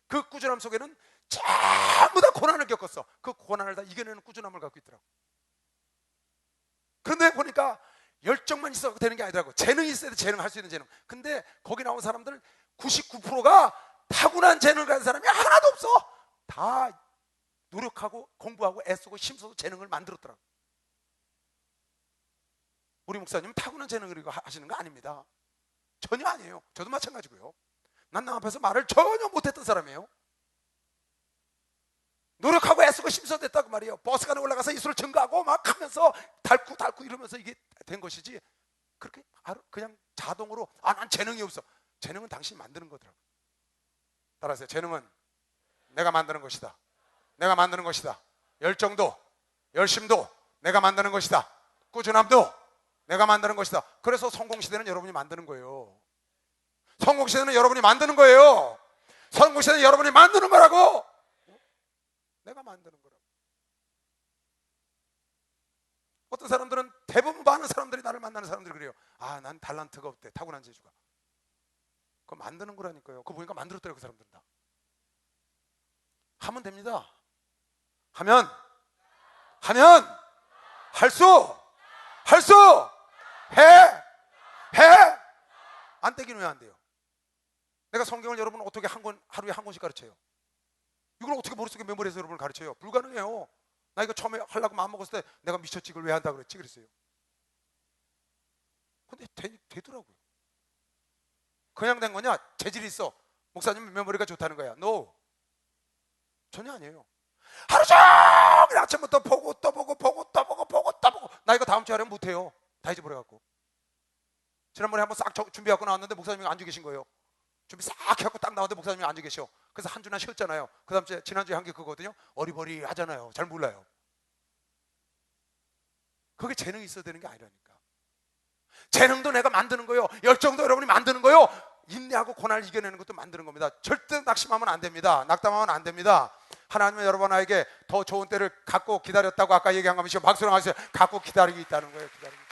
그 꾸준함 속에는 전부 다 고난을 겪었어. 그 고난을 다 이겨내는 꾸준함을 갖고 있더라고. 그런데 보니까 열정만 있어도 되는 게 아니더라고. 재능이 있어야 돼. 재능, 할 수 있는 재능. 근데 거기 나온 사람들 99%가 타고난 재능을 가진 사람이 하나도 없어. 다 노력하고 공부하고 애쓰고 힘써서 재능을 만들었더라고. 우리 목사님은 타고난 재능을 하시는 거 아닙니다. 전혀 아니에요. 저도 마찬가지고요. 난 남 앞에서 말을 전혀 못했던 사람이에요. 노력하고 애쓰고 힘써서 됐다고 말이에요. 버스간에 올라가서 이술을 증거하고 막 하면서 닳고 이러면서 이게 된 것이지, 그렇게 그냥 자동으로 난 재능이 없어. 재능은 당신이 만드는 거더라고. 따라하세요. 재능은 내가 만드는 것이다. 열정도, 열심도 내가 만드는 것이다. 꾸준함도 내가 만드는 것이다. 그래서 성공시대는 여러분이 만드는 거예요. 성공시대는 여러분이 만드는 거예요. 성공시대는 여러분이 만드는 거라고. 내가 만드는 거라고. 어떤 사람들은, 대부분 많은 사람들이, 나를 만나는 사람들이 그래요. 난 달란트가 없대. 타고난 재주가. 그거 만드는 거라니까요. 그거 보니까 만들었더라고요. 그 사람들은 다. 하면 됩니다. 하면 할 수 해. 안 떼기는 왜 안 돼요? 내가 성경을 여러분 어떻게 하루에 한 권씩 가르쳐요? 이걸 어떻게 머릿속에 메모리해서 여러분을 가르쳐요? 불가능해요. 나 이거 처음에 하려고 마음먹었을 때 내가 미쳤지, 이걸 왜 한다고 그랬어요. 근데 되더라고요. 그냥 된 거냐? 재질이 있어. 목사님 메모리가 좋다는 거야. No. 전혀 아니에요. 하루 종일 아침부터 보고 또 보고 나 이거 다음 주에 하려면 못해요. 다 잊어버려갖고. 지난번에 한번 싹 준비하고 나왔는데 목사님이 앉아 계신 거예요. 준비 싹 해갖고 딱 나왔는데 목사님이 앉아 계셔. 그래서 한 주나 쉬었잖아요. 그 다음 주에, 지난주에 한 게 그거거든요. 어리버리 하잖아요. 잘 몰라요. 그게 재능이 있어야 되는 게 아니라니까. 재능도 내가 만드는 거예요. 열정도 여러분이 만드는 거예요. 인내하고 고난을 이겨내는 것도 만드는 겁니다. 절대 낙심하면 안 됩니다. 낙담하면 안 됩니다. 하나님은 여러분에게 더 좋은 때를 갖고 기다렸다고 아까 얘기한 거 믿으시고 박수로 하세요. 갖고 기다리고 있다는 거예요. 기다리고.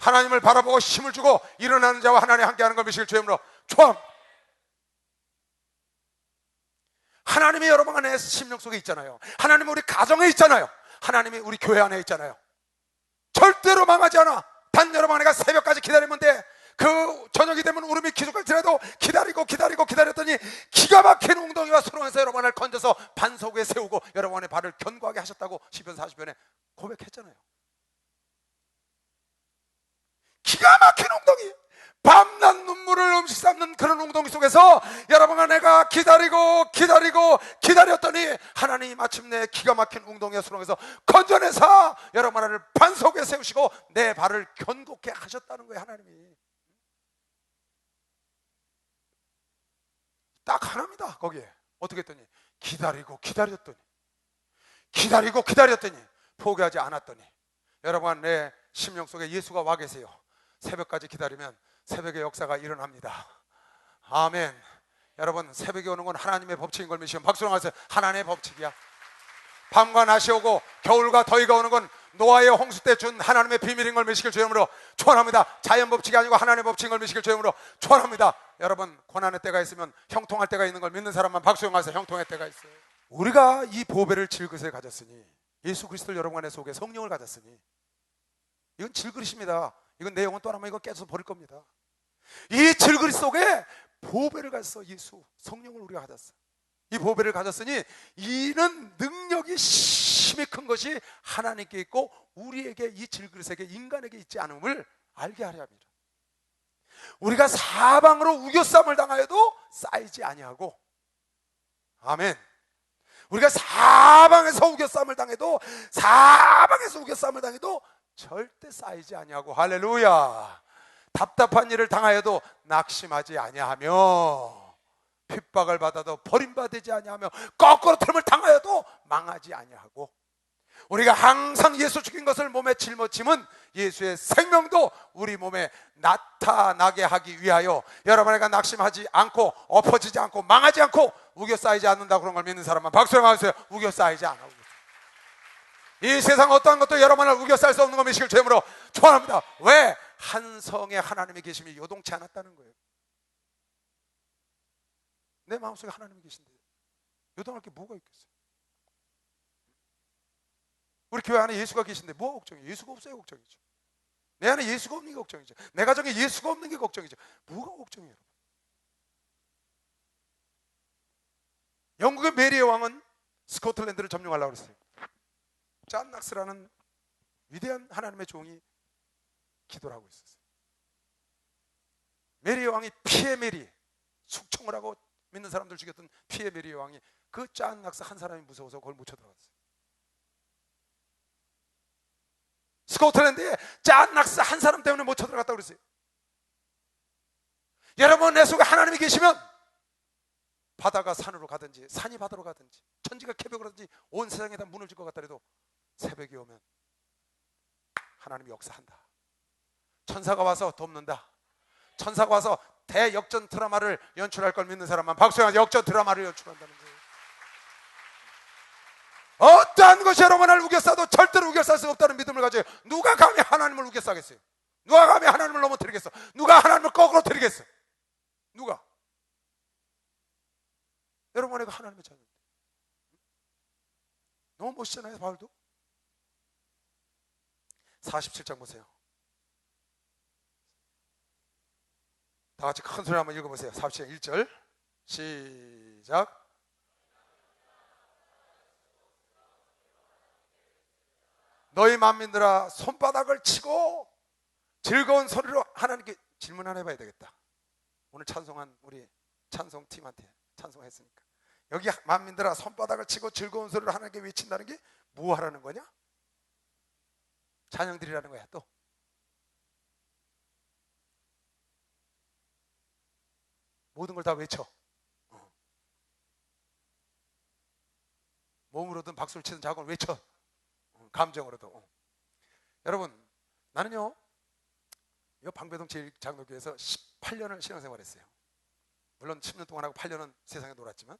하나님을 바라보고 힘을 주고 일어나는 자와 하나님 함께하는 걸 믿으실 주임으로 축원합니다. 하나님이 여러분 안에 심령 속에 있잖아요. 하나님이 우리 가정에 있잖아요. 하나님이 우리 교회 안에 있잖아요. 절대로 망하지 않아. 단 여러분 안에가 새벽까지 기다리면 돼. 그 저녁이 되면 울음이 기도할지라도 기다렸더니 기가 막힌 웅덩이와 수렁에서 여러분 안을 건져서 반석 위에 세우고 여러분 안의 발을 견고하게 하셨다고 시편 40편에 고백했잖아요. 기가 막힌 웅덩이, 밤낮 눈물을 음식 삼는 그런 웅덩이 속에서 여러분과 내가 기다렸더니 하나님이 마침내 기가 막힌 웅덩이와 수렁에서 건져내서 여러분 하나를 반석에 세우시고 내 발을 견고케 하셨다는 거예요. 하나님이 딱 하나입니다. 거기에 어떻게 했더니 기다렸더니 포기하지 않았더니 여러분 내 심령 속에 예수가 와 계세요. 새벽까지 기다리면 새벽의 역사가 일어납니다. 아멘. 여러분 새벽에 오는 건 하나님의 법칙인 걸 믿으시면 박수로 하세요. 하나님의 법칙이야. 밤과 낮이 오고 겨울과 더위가 오는 건 노아의 홍수 때 준 하나님의 비밀인 걸 믿으시길 주님으로 축원합니다. 자연 법칙이 아니고 하나님의 법칙인 걸 믿으시길 주님으로 축원합니다. 여러분 고난의 때가 있으면 형통할 때가 있는 걸 믿는 사람만 박수로 하세요. 형통할 때가 있어요. 우리가 이 보배를 질그릇에 가졌으니 예수 그리스도를 여러분 안에 속에 성령을 가졌으니 이건 질그릇입니다. 이건 내 영혼 떠나면 이거 깨져서 버릴 겁니다. 이 질그릇 속에 보배를 가졌어. 예수 성령을 우리가 가졌어. 이 보배를 가졌으니 이는 능력이 심히 큰 것이 하나님께 있고 우리에게 이 질그릇에게 인간에게 있지 않음을 알게 하려 합니다. 우리가 사방으로 우겨쌈을 당하여도 쌓이지 아니하고 아멘. 우리가 사방에서 우겨쌈을 당해도 절대 쌓이지 아니하고 할렐루야. 답답한 일을 당하여도 낙심하지 아니하며 핍박을 받아도 버림받지 아니하며 거꾸로 틀을 당하여도 망하지 아니하고 우리가 항상 예수 죽인 것을 몸에 짊어짐은 예수의 생명도 우리 몸에 나타나게 하기 위하여 여러분에게 낙심하지 않고 엎어지지 않고 망하지 않고 우겨 쌓이지 않는다 그런 걸 믿는 사람만 박수를 하세요. 우겨 쌓이지 않아. 이 세상 어떠한 것도 여러분을 우겨쌀 수 없는 거 믿으시길 주님으로 축원합니다. 왜? 한 성의 하나님이 계심이 요동치 않았다는 거예요. 내 마음속에 하나님이 계신데 요동할 게 뭐가 있겠어요? 우리 교회 안에 예수가 계신데 뭐가 걱정이에요? 예수가 없어야 걱정이죠. 내 안에 예수가 없는 게 걱정이죠. 내 가정에 예수가 없는 게 걱정이죠. 뭐가 걱정이에요? 여러분? 영국의 메리의 왕은 스코틀랜드를 점령하려고 그랬어요. 잔 낙스라는 위대한 하나님의 종이 기도를 하고 있었어요. 메리의 왕이 피해 메리, 숙청을 하고 믿는 사람들 죽였던 피해 메리의 왕이 그 잔 낙스 한 사람이 무서워서 그걸 묻혀 들어갔어요. 스코틀랜드에 잔 낙스 한 사람 때문에 못 쳐들어갔다고 그랬어요. 여러분 내 속에 하나님이 계시면 바다가 산으로 가든지 산이 바다로 가든지 천지가 개벽으로 가든지 온 세상에다 무너질 것 같더라도 새벽이 오면 하나님이 역사한다. 천사가 와서 돕는다. 천사가 와서 대역전 드라마를 연출할 걸 믿는 사람만 박수영아 역전 드라마를 연출한다는 거예요. 어떠한 것이 여러분을 우겨싸도 절대로 우겨쌀 수 없다는 믿음을 가져요. 누가 감히 하나님을 우겨싸겠어요? 누가 감히 하나님을 넘어뜨리겠어? 누가 하나님을 거꾸로 드리겠어? 누가? 여러분 안에 하나님의 자녀인데 너무 멋있잖아요. 바울도 47장 보세요. 다 같이 큰 소리 한번 읽어보세요. 47장 1절 시작. 너희 만민들아 손바닥을 치고 즐거운 소리로 하나님께 질문 하나 해봐야 되겠다. 오늘 찬송한 우리 찬송팀한테 찬송했으니까 여기 만민들아 손바닥을 치고 즐거운 소리로 하나님께 외친다는 게 뭐 하라는 거냐? 찬양 드리라는 거야. 또 모든 걸 다 외쳐. 몸으로든 박수를 치든 자고를 외쳐. 감정으로도. 여러분 나는요 이 방배동 제1장로교회에서 18년을 신앙생활했어요. 물론 10년 동안 하고 8년은 세상에 놀았지만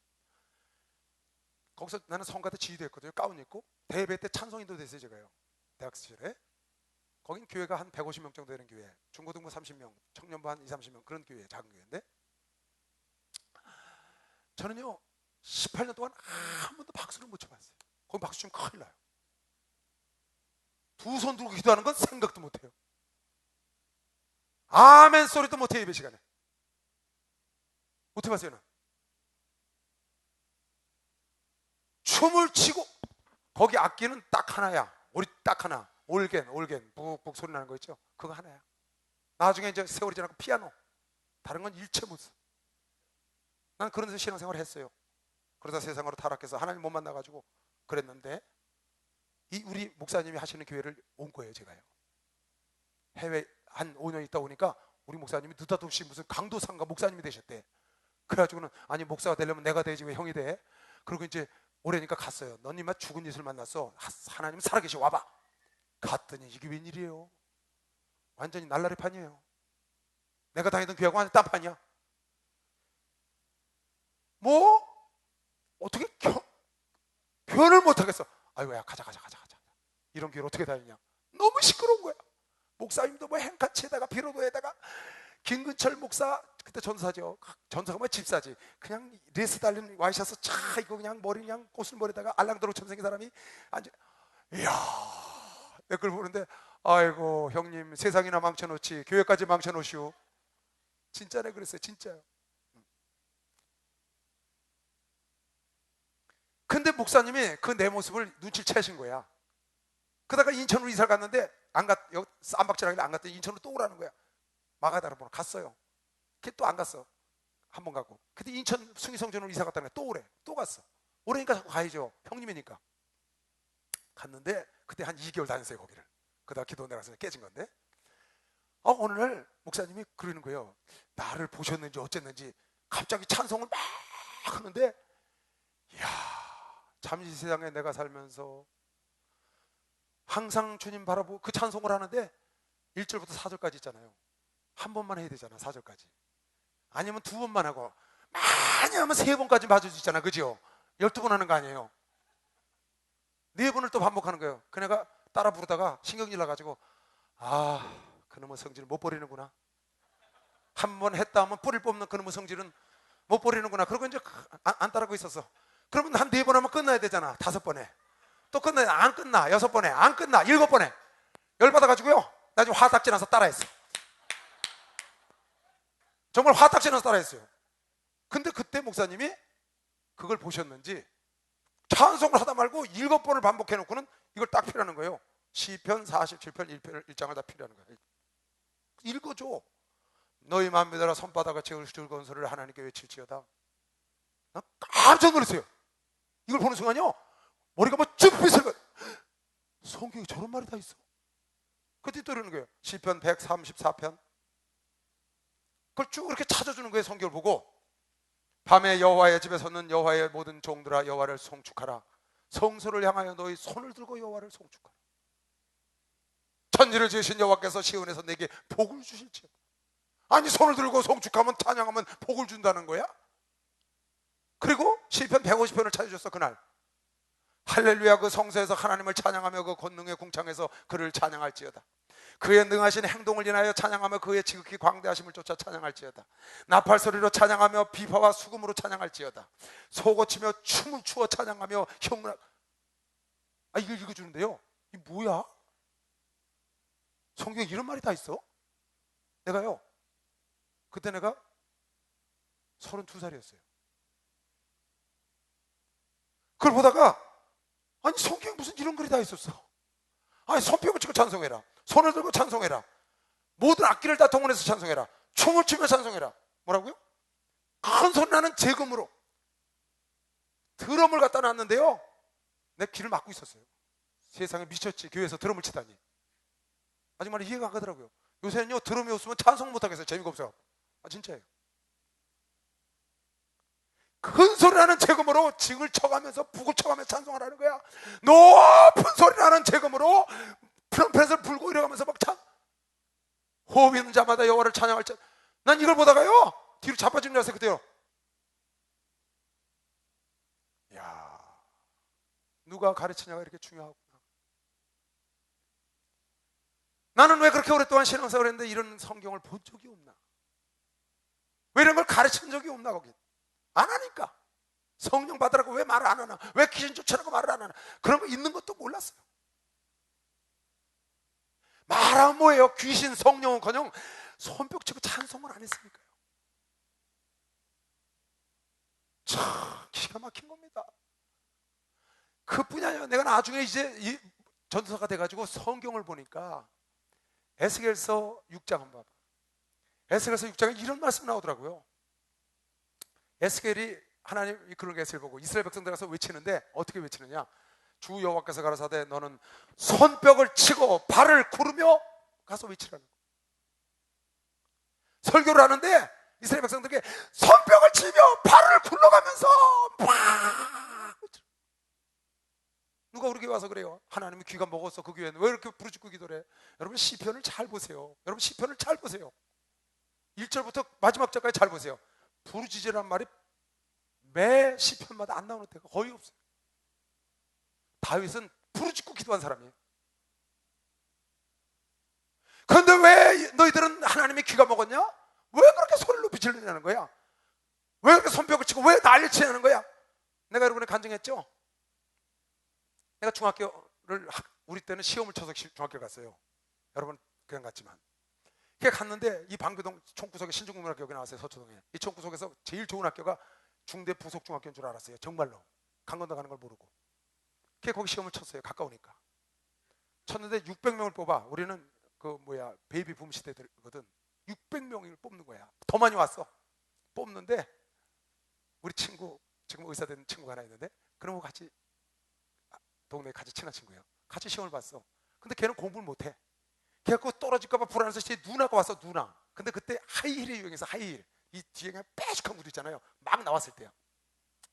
거기서 나는 성가대 지휘도 했거든요. 가운 입고 대예배 때 찬송인도 됐어요. 제가요, 대학 시절에. 거긴 교회가 한 150명 정도 되는 교회, 중고등부 30명, 청년부 한 2, 30명, 그런 교회, 작은 교회인데, 저는요 18년 동안 한 번도 박수를 못 쳐봤어요. 거기 박수 치면 큰일 나요. 두 손 들고 기도하는 건 생각도 못해요. 아멘 소리도 못해요. 예배 시간에 못해봤어요. 는 춤을 치고, 거기 악기는 딱 하나야. 우리 딱 하나, 올겐 북북 소리 나는 거 있죠, 그거 하나야. 나중에 이제 세월이 지나고 피아노, 다른 건 일체 못 써. 난 그런 데서 신앙생활을 했어요. 그러다 세상으로 타락해서 하나님 못 만나가지고 그랬는데, 이 우리 목사님이 하시는 교회를 온 거예요. 제가요 해외 한 5년 있다 보니까 우리 목사님이 느닷없이 무슨 강도상가 목사님이 되셨대. 그래가지고는 아니 목사가 되려면 내가 되지 왜 형이 돼? 그리고 이제 오래니까 갔어요. 너님만 죽은 이슬 만났어. 하나님 살아계시 와봐. 갔더니 이게 웬일이에요? 완전히 날라리판이에요. 내가 다니던 교회하고 완전 딴판이야. 뭐 어떻게 표현을 못하겠어. 아이고야 가자. 이런 교회를 어떻게 다니냐. 너무 시끄러운 거야. 목사님도 뭐 행카치에다가 비로도에다가, 김근철 목사 그때 전사죠. 전사가 뭐 집사지. 그냥 레스 달린 와이셔츠 차 이거 그냥 머리 그냥 꼬슬머리에다가 알랑도로처럼 생긴 사람이 앉아. 이야, 내가 그걸 보는데 아이고 형님 세상이나 망쳐놓지 교회까지 망쳐놓으시오. 진짜네 그랬어요. 진짜요. 근데 목사님이 그 내 모습을 눈치를 채신 거야. 그러다가 인천으로 이사를 갔는데 쌈박질하길래 안 갔더니 인천으로 또 오라는 거야. 마가다라 보러 갔어요. 걔 또 안 갔어. 한 번 가고. 근데 인천 숭의성전으로 이사 갔다는 거야. 또 오래. 또 갔어. 오래니까 가야죠. 형님이니까. 갔는데 그때 한 2개월 다녔어요 거기를. 그러다 기도 내가서 깨진 건데, 어느 날 목사님이 그러는 거예요. 나를 보셨는지 어쨌는지 갑자기 찬송을 막 하는데, 이야, 잠시 세상에 내가 살면서 항상 주님 바라보고 그 찬송을 하는데 1절부터 4절까지 있잖아요. 한 번만 해야 되잖아. 4절까지. 아니면 2번만 하고, 많이 하면 3번까지 봐줄 수 있잖아. 그죠? 12번 하는 거 아니에요. 4번을 또 반복하는 거예요. 그네가 따라 부르다가 신경질 나가지고, 그놈의 성질을 못 버리는구나. 한 번 했다 하면 뿌리를 뽑는 그놈의 성질은 못 버리는구나. 그러고 이제 안 따라하고 있었어. 그러면 한 4번 하면 끝나야 되잖아. 5번에 또 끝나야, 안 끝나. 6번에 안 끝나. 7번에 열받아가지고요 나중에 화딱지 나서 따라했어. 정말 화딱지 나서 따라했어요. 근데 그때 목사님이 그걸 보셨는지 찬송을 하다 말고 7번을 반복해 놓고는 이걸 딱 피라는 거예요. 시편 47편 1장을 다 피라는 거예요. 읽어줘. 너희 맘에들아 손바닥을 채울 즐거운 소리를 하나님께 외칠지어다. 나 깜짝 놀랐어요. 이걸 보는 순간요 머리가 뭐 쭉 비슬거. 성경에 저런 말이 다 있어. 그때 또 이러는 거예요. 시편 134편 그걸 쭉 이렇게 찾아주는 거예요. 성경을 보고, 밤에 여호와의 집에 섰는 여호와의 모든 종들아 여호와를 송축하라. 성소를 향하여 너희 손을 들고 여호와를 송축하라. 천지를 지으신 여호와께서 시온에서 내게 복을 주실지어다. 아니 손을 들고 송축하면, 찬양하면 복을 준다는 거야? 그리고 시편 150편을 찾아줬어. 그날 할렐루야, 그 성소에서 하나님을 찬양하며 그 권능의 궁창에서 그를 찬양할지어다. 그의 능하신 행동을 인하여 찬양하며 그의 지극히 광대하심을 쫓아 찬양할지어다. 나팔 소리로 찬양하며 비파와 수금으로 찬양할지어다. 소고치며 춤을 추어 찬양하며 형문하. 이걸 읽어주는데요, 이 뭐야? 성경에 이런 말이 다 있어? 내가요 그때 내가 32살이었어요 그걸 보다가, 아니 성경에 무슨 이런 글이 다 있었어. 아니 손뼉을 치고 찬송해라, 손을 들고 찬송해라, 모든 악기를 다 동원해서 찬송해라, 춤을 추며 찬송해라. 뭐라고요? 큰 소리 나는 재금으로 드럼을 갖다 놨는데요, 내 귀를 막고 있었어요. 세상에 미쳤지, 교회에서 드럼을 치다니. 아직 말이 이해가 안 가더라고요. 요새는요 드럼이 없으면 찬송 못하겠어요. 재미가 없어요. 진짜예요. 큰 소리 나는 재금으로 징을 쳐가면서 북을 쳐가면서 찬송하라는 거야. 높은 소리 나는 재금으로 트럼펫을 불고 이러면서 막 호흡 있는 자마다 여호와를 찬양할 자. 난 이걸 보다가요 뒤로 자빠지는 줄 알았어요. 그때요. 야, 누가 가르치냐가 이렇게 중요하구나. 나는 왜 그렇게 오랫동안 신앙생활을 했는데 이런 성경을 본 적이 없나? 왜 이런 걸 가르친 적이 없나? 거기 안 하니까. 성령 받으라고 왜 말을 안 하나? 왜 귀신 쫓으라고 말을 안 하나? 그런 거 있는 것도 몰랐어요. 말하면 뭐예요? 귀신, 성령은커녕 손뼉치고 찬송을 안 했으니까요. 참 기가 막힌 겁니다. 그뿐이 아니라 내가 나중에 이제 이 전도사가 돼가지고 성경을 보니까 에스겔서 6장 한번 봐봐. 에스겔서 6장에 이런 말씀 나오더라고요. 에스겔이 하나님 그런 에스겔 보고 이스라엘 백성들 가서 외치는데 어떻게 외치느냐? 주 여호와께서 가라사대 너는 손뼉을 치고 발을 구르며 가서 외치라는 거예요. 설교를 하는데 이스라엘 백성들에게 손뼉을 치며 발을 굴러가면서 막 누가 우리 교회 와서 그래요? 하나님이 귀가 먹었어. 그 교회는 왜 이렇게 부르짖고 기도해? 여러분 시편을 잘 보세요. 여러분 시편을 잘 보세요. 1절부터 마지막 절까지 잘 보세요. 부르짖으란 말이 매 시편마다 안 나오는 때가 거의 없어요. 다윗은 부르짖고 기도한 사람이에요. 그런데 왜 너희들은 하나님의 귀가 먹었냐? 왜 그렇게 소리를 높이 지르냐는 거야? 왜 그렇게 손뼉을 치고 왜 난리를 치냐는 거야? 내가 여러분에 간증했죠? 내가 중학교를 우리 때는 시험을 쳐서 중학교 갔어요. 여러분 그냥 갔지만 그냥 갔는데 이 방배동 총구석에 신중국민학교 여기 나왔어요. 서초동에. 이 총구석에서 제일 좋은 학교가 중대 부속중학교인 줄 알았어요. 정말로 강건도 가는 걸 모르고. 거기 시험을 쳤어요. 가까우니까. 쳤는데 600명을 뽑아. 우리는 베이비 붐 시대거든. 600명을 뽑는 거야. 더 많이 왔어. 뽑는데 우리 친구 지금 의사 된 친구가 하나 있는데 그런 거 같이 동네에 같이 친한 친구예요. 같이 시험을 봤어. 근데 걔는 공부를 못해. 걔가 떨어질까봐 불안해서 제 누나가 왔어. 누나. 근데 그때 하이힐이 유행해서 하이힐. 이 뒤에 그냥 빼죽한 구두 있잖아요. 막 나왔을 때야.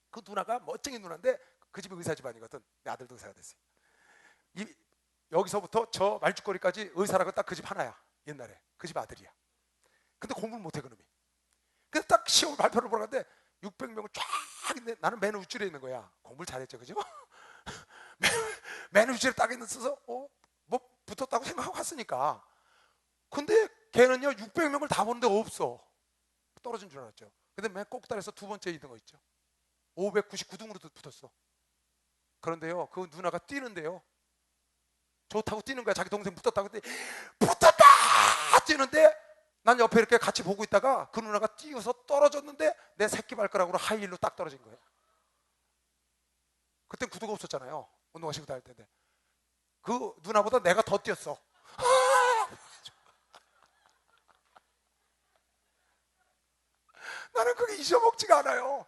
그 누나가 멋쟁이 누나인데 그 집이 의사 집안이거든. 내 아들도 의사가 됐어요. 여기서부터 저 말죽거리까지 의사라고 딱 그 집 하나야. 옛날에 그 집 아들이야. 근데 공부를 못해 그놈이. 그래서 딱 시험 발표를 보러 갔는데 600명을 쫙 있는데 나는 맨 우쭐에 있는 거야. 공부를 잘했죠, 그죠? 맨 우쭐에 딱 있어서 뭐 붙었다고 생각하고 갔으니까. 근데 걔는요 600명을 다 보는데 없어. 떨어진 줄 알았죠. 근데 맨 꼭다리에서 두 번째 2등거 있죠. 599등으로 붙었어. 그런데요 그 누나가 뛰는데요 좋다고 뛰는 거야. 자기 동생 붙었다고. 붙었다 뛰는데 난 옆에 이렇게 같이 보고 있다가 그 누나가 뛰어서 떨어졌는데 내 새끼발가락으로 하이힐로 딱 떨어진 거예요. 그땐 구두가 없었잖아요. 운동화 신고 다닐 텐데 그 누나보다 내가 더 뛰었어. 나는 그게 잊어먹지가 않아요.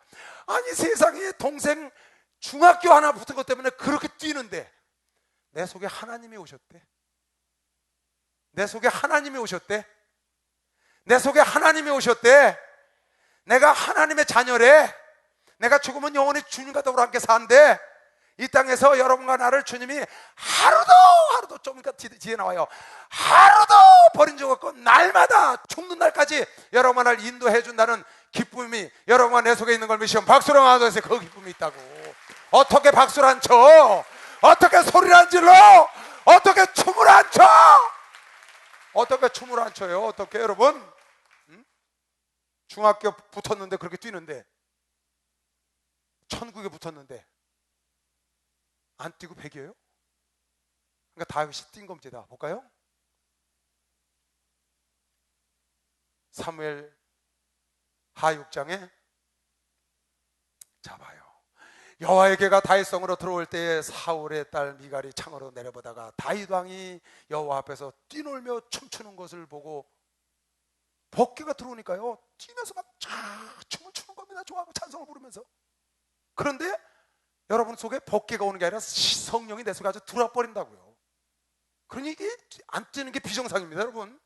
아니 세상에 동생 중학교 하나 붙은 것 때문에 그렇게 뛰는데 내 속에 하나님이 오셨대. 내 속에 하나님이 오셨대. 내 속에 하나님이 오셨대. 내가 하나님의 자녀래. 내가 죽으면 영원히 주님과 더불어 함께 산대. 이 땅에서 여러분과 나를 주님이 하루도 좀 이따 뒤에 나와요. 하루도 버린 적 없고 날마다 죽는 날까지 여러분과 나를 인도해 준다는 기쁨이 여러분과 내 속에 있는 걸 믿으시면 박수로 나와서 그 기쁨이 있다고. 어떻게 박수를 안 쳐? 어떻게 소리를 안 질러? 어떻게 춤을 안 춰? 어떻게 춤을 안 춰요? 어떻게 여러분? 중학교 붙었는데 그렇게 뛰는데 천국에 붙었는데 안 뛰고 배겨요? 그러니까 다윗이 뛴 겁니다. 볼까요? 사무엘 하 6장에 잡아요. 여호와의 개가 다윗성으로 들어올 때에 사울의 딸 미갈이 창으로 내려보다가 다윗 왕이 여호와 앞에서 뛰놀며 춤추는 것을 보고 복귀가 들어오니까요 뛰면서 막 춤을 추는 겁니다. 좋아하고 찬송을 부르면서. 그런데 여러분 속에 복귀가 오는 게 아니라 성령이 내 속에 아주 들어와 버린다고요. 그러니 이게 안 뜨는 게 비정상입니다. 여러분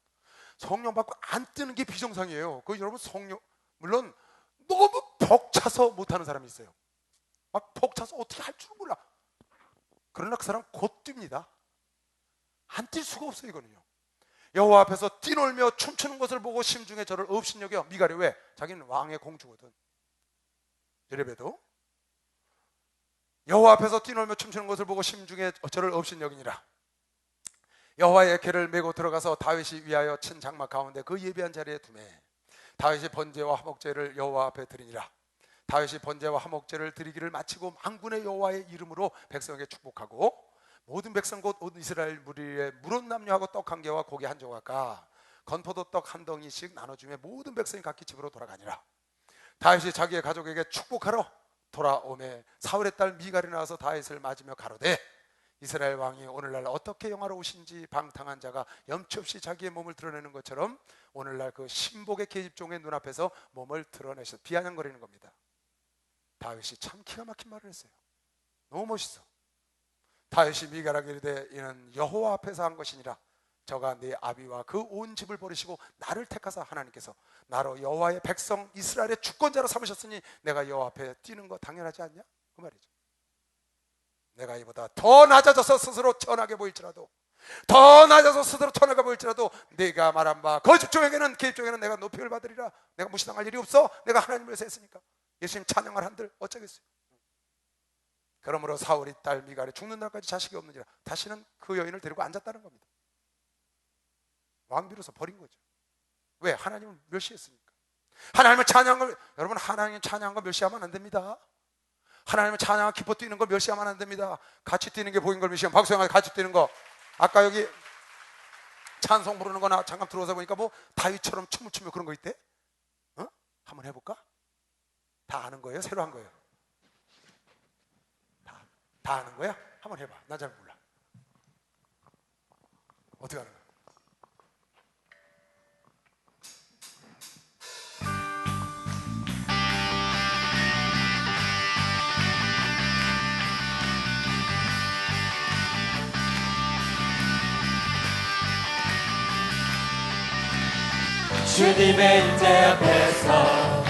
성령 받고 안 뜨는 게 비정상이에요. 그 여러분 성령 물론 너무 벅차서 못하는 사람이 있어요. 막 벅차서 어떻게 할 줄 몰라. 그러나 그 사람 곧 뜁니다. 안 뛸 수가 없어요. 이거는요 여호와 앞에서 뛰놀며 춤추는 것을 보고 심중에 저를 업신여겨. 미갈이 왜? 자기는 왕의 공주거든. 여레베도 여호와 앞에서 뛰놀며 춤추는 것을 보고 심중에 저를 업신여기니라. 여호와의 궤를 메고 들어가서 다윗이 위하여 친 장막 가운데 그 예비한 자리에 두매 다윗이 번제와 화목제를 여호와 앞에 드리니라. 다윗이 번제와 화목제를 드리기를 마치고 만군의 여호와의 이름으로 백성에게 축복하고 모든 백성 곧 온 이스라엘 무리에 물은 남녀하고 떡 한 개와 고기 한 조각과 건포도 떡 한 덩이씩 나눠주며 모든 백성이 각기 집으로 돌아가니라. 다윗이 자기의 가족에게 축복하러 돌아오매 사울의 딸 미갈이 나와서 다윗을 맞으며 가로되 이스라엘 왕이 오늘날 어떻게 영화로우신지 방탕한 자가 염치 없이 자기의 몸을 드러내는 것처럼 오늘날 그 신복의 계집종의 눈앞에서 몸을 드러내셔 비아냥거리는 겁니다. 다윗이 참 기가 막힌 말을 했어요. 너무 멋있어. 다윗이 미갈에게 이르되 이는 여호와 앞에서 한 것이니라. 저가 네 아비와 그 온 집을 버리시고 나를 택하사 하나님께서 나로 여호와의 백성 이스라엘의 주권자로 삼으셨으니 내가 여호와 앞에 뛰는 거 당연하지 않냐? 그 말이죠. 내가 이보다 더 낮아져서 스스로 천하게 보일지라도 더 낮아서 스스로 천하게 보일지라도 네가 말한 바 그 집종에게는 계집종에게는 내가 높임을 받으리라. 내가 무시당할 일이 없어. 내가 하나님을 위해서 했으니까. 예수님 찬양을 한들 어쩌겠어요. 그러므로 사울이 딸 미갈이 죽는 날까지 자식이 없느니라. 다시는 그 여인을 데리고 앉았다는 겁니다. 왕비로서 버린 거죠. 왜? 하나님을 멸시했으니까. 하나님을 찬양한 걸, 여러분 하나님 찬양한 거 멸시하면 안 됩니다. 하나님을 찬양하고 기뻐 뛰는 거 멸시하면 안 됩니다. 같이 뛰는 게 보인 걸 멸시하면 박수영하고 같이 뛰는 거. 아까 여기 찬송 부르는 거나 잠깐 들어와서 보니까 뭐 다윗처럼 춤을 추며 그런 거 있대? 어? 한번 해볼까? 다 아는 거예요? 새로 한 거예요? 다 아는 거야? 한번 해봐. 나 잘 몰라. 어떻게 하는 거야? 주님의 임재 앞에서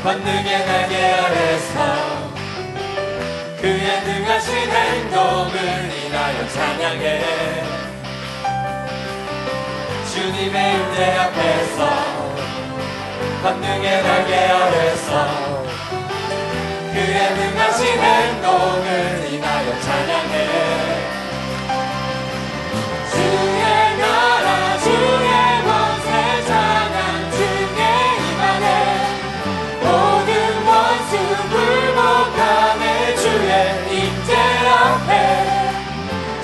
권능의 날개 아래서 그의 능하신 행동을 인하여 찬양해. 주님의 임재 앞에서 권능의 날개 아래서 그의 능하신 행동을 인하여 찬양해. 주의 나라 주의 권세 찬양 주의 임하네. 모든 원수 굴복하네. 주의 임재 앞에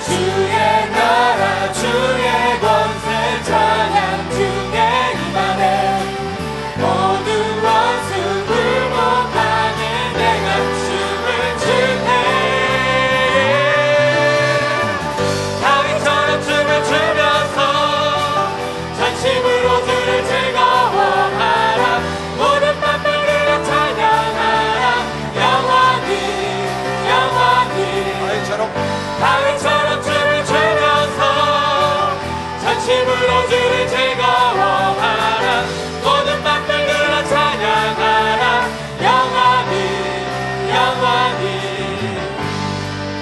주의 나라 주의 권세 찬양 주의 임하네. 모든 원수 굴복하네. 내가 춤을 추네. 다윗처럼 춤을 추면서 전심으로 주를 즐거워하라. 모든 만물을 찬양하라. 영원히 다윗처럼 춤을 추면서 전심으로 주를 즐거워하라. 모든 만물을 찬양하라. 영원히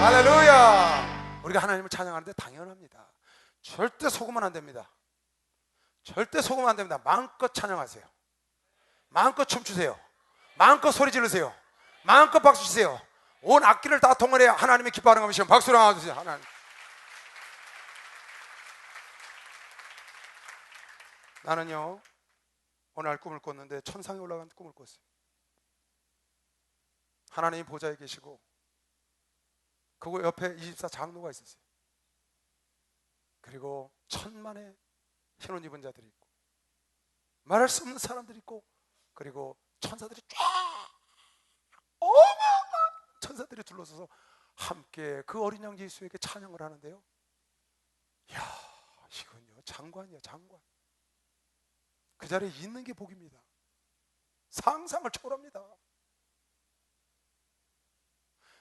할렐루야. 우리가 하나님을 찬양하는데 당연합니다. 절대 속으면 안 됩니다. 절대 속으면 안 됩니다. 마음껏 찬양하세요. 마음껏 춤추세요. 마음껏 소리 지르세요. 마음껏 박수 치세요. 온 악기를 다 동원해야 하나님이 기뻐하는 것이면 박수를 하나 주세요. 하나님. 나는요 어느 날 꿈을 꿨는데 천상에 올라간 꿈을 꿨어요. 하나님이 보좌에 계시고 그 옆에 24 장로가 있었어요. 그리고 천만의 흰옷 입은 자들이 있고 말할 수 없는 사람들이 있고 그리고 천사들이 쫙 어마어마한 천사들이 둘러서서 함께 그 어린 양 예수에게 찬양을 하는데요. 이야 이건요 장관이야 장관. 그 자리에 있는 게 복입니다. 상상을 초월합니다.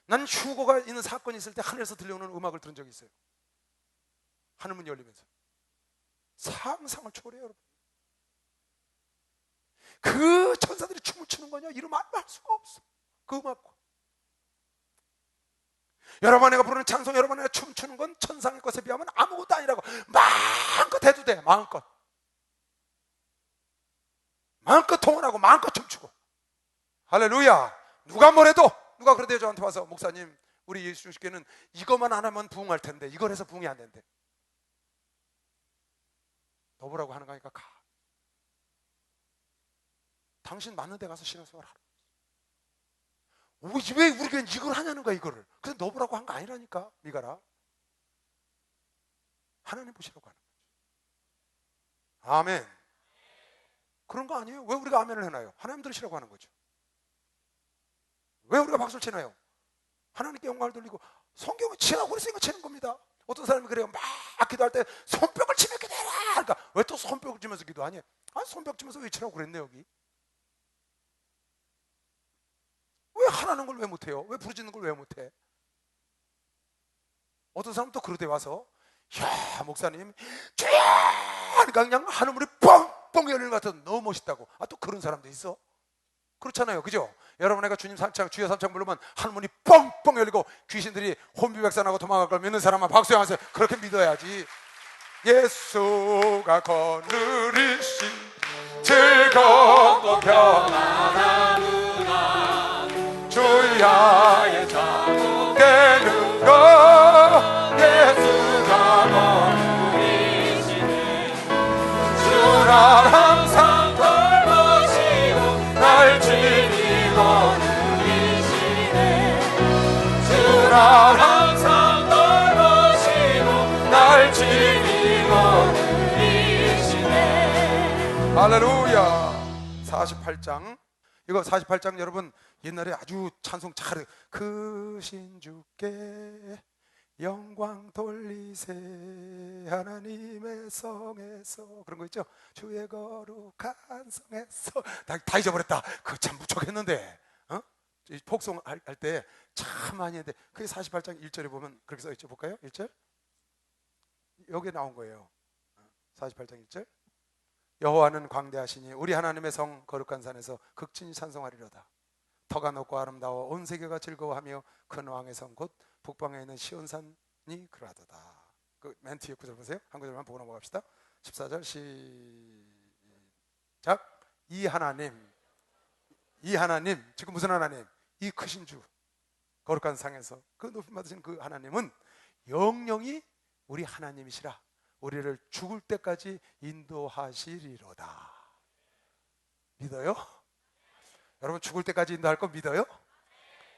난 휴거가 있는 사건이 있을 때 하늘에서 들려오는 음악을 들은 적이 있어요. 하늘문 열리면서 상상을 초월해요. 여러분 그 천사들이 춤을 추는 거냐 이루 말할 수가 없어. 그 음악과 여러분 내가 부르는 찬송 여러분 내가 춤추는 건 천상의 것에 비하면 아무것도 아니라고. 마음껏 해도 돼. 마음껏 동원하고 마음껏 춤추고. 할렐루야. 누가 뭐래도 누가 그러대요 저한테 와서, 목사님 우리 예수 주식교회는 이것만 안 하면 부흥할 텐데 이걸 해서 부흥이 안 된대. 너보라고 하는 거니까 가. 당신 맞는 데 가서 신앙생활 하라. 왜 우리 교회는 이걸 하냐는 거야 이거를. 그래서 너보라고 한 거 아니라니까. 미가라. 하나님 보시라고 하는 거죠. 아멘. 그런 거 아니에요? 왜 우리가 아멘을 해놔요? 하나님 들으시라고 하는 거죠. 왜 우리가 박수를 치나요? 하나님께 영광을 돌리고. 성경은 치라고 그랬으니까 치는 겁니다. 어떤 사람이 그래요. 막 기도할 때 손뼉을 치며 기도해라. 그러니까 왜 또 손뼉을 치면서 기도하냐? 아, 손뼉 치면서 왜 치라고 그랬네 여기. 왜 하라는 걸 왜 못해요? 왜 부르짖는 걸 왜 못해? 어떤 사람은 또 그러대 와서, 야 목사님 주여 하니까 그냥 하늘문이 뻥뻥 열리는 것 같아서 너무 멋있다고. 아, 또 그런 사람도 있어. 그렇잖아요, 그죠? 여러분, 내가 주님 삼창 주여 삼창 부르면 하늘문이 뻥뻥 열리고 귀신들이 혼비백산하고 도망갈 걸 믿는 사람만 박수하세요. 그렇게 믿어야지. 예수가 거느리신 즐겁고 평안하구나. 주야의 자국되는 것 예수가 거느리시네. 주날 항상 돌보시고 날 지키고 누리시네. 주날 항상 돌보시고 날 지키고 누리시네. 할렐루야. 48장. 이거 48장 여러분 옛날에 아주 찬송 잘, 크신 주께 영광 돌리세 하나님의 성에서, 그런 거 있죠. 주의 거룩한 성에서. 다 잊어버렸다. 그거 참 무척했는데, 폭송 할 때 참 많이 했는데, 그게 48장 1절에 보면 그렇게 써있죠. 볼까요? 1절 여기에 나온 거예요. 48장 1절 여호와는 광대하시니 우리 하나님의 성 거룩한 산에서 극진히 찬송하리로다. 터가 높고 아름다워 온 세계가 즐거워하며 큰 왕의 성 곧 북방에 있는 시온산이 그러하도다. 그 맨 뒤에 구절 보세요. 한 구절만 보고 넘어갑시다. 14절 시작. 이 하나님 지금 무슨 하나님? 이 크신 주 거룩한 상에서 그 높임 받으신 그 하나님은 영영이 우리 하나님이시라. 우리를 죽을 때까지 인도하시리로다. 믿어요? 여러분, 죽을 때까지 인도할 거 믿어요?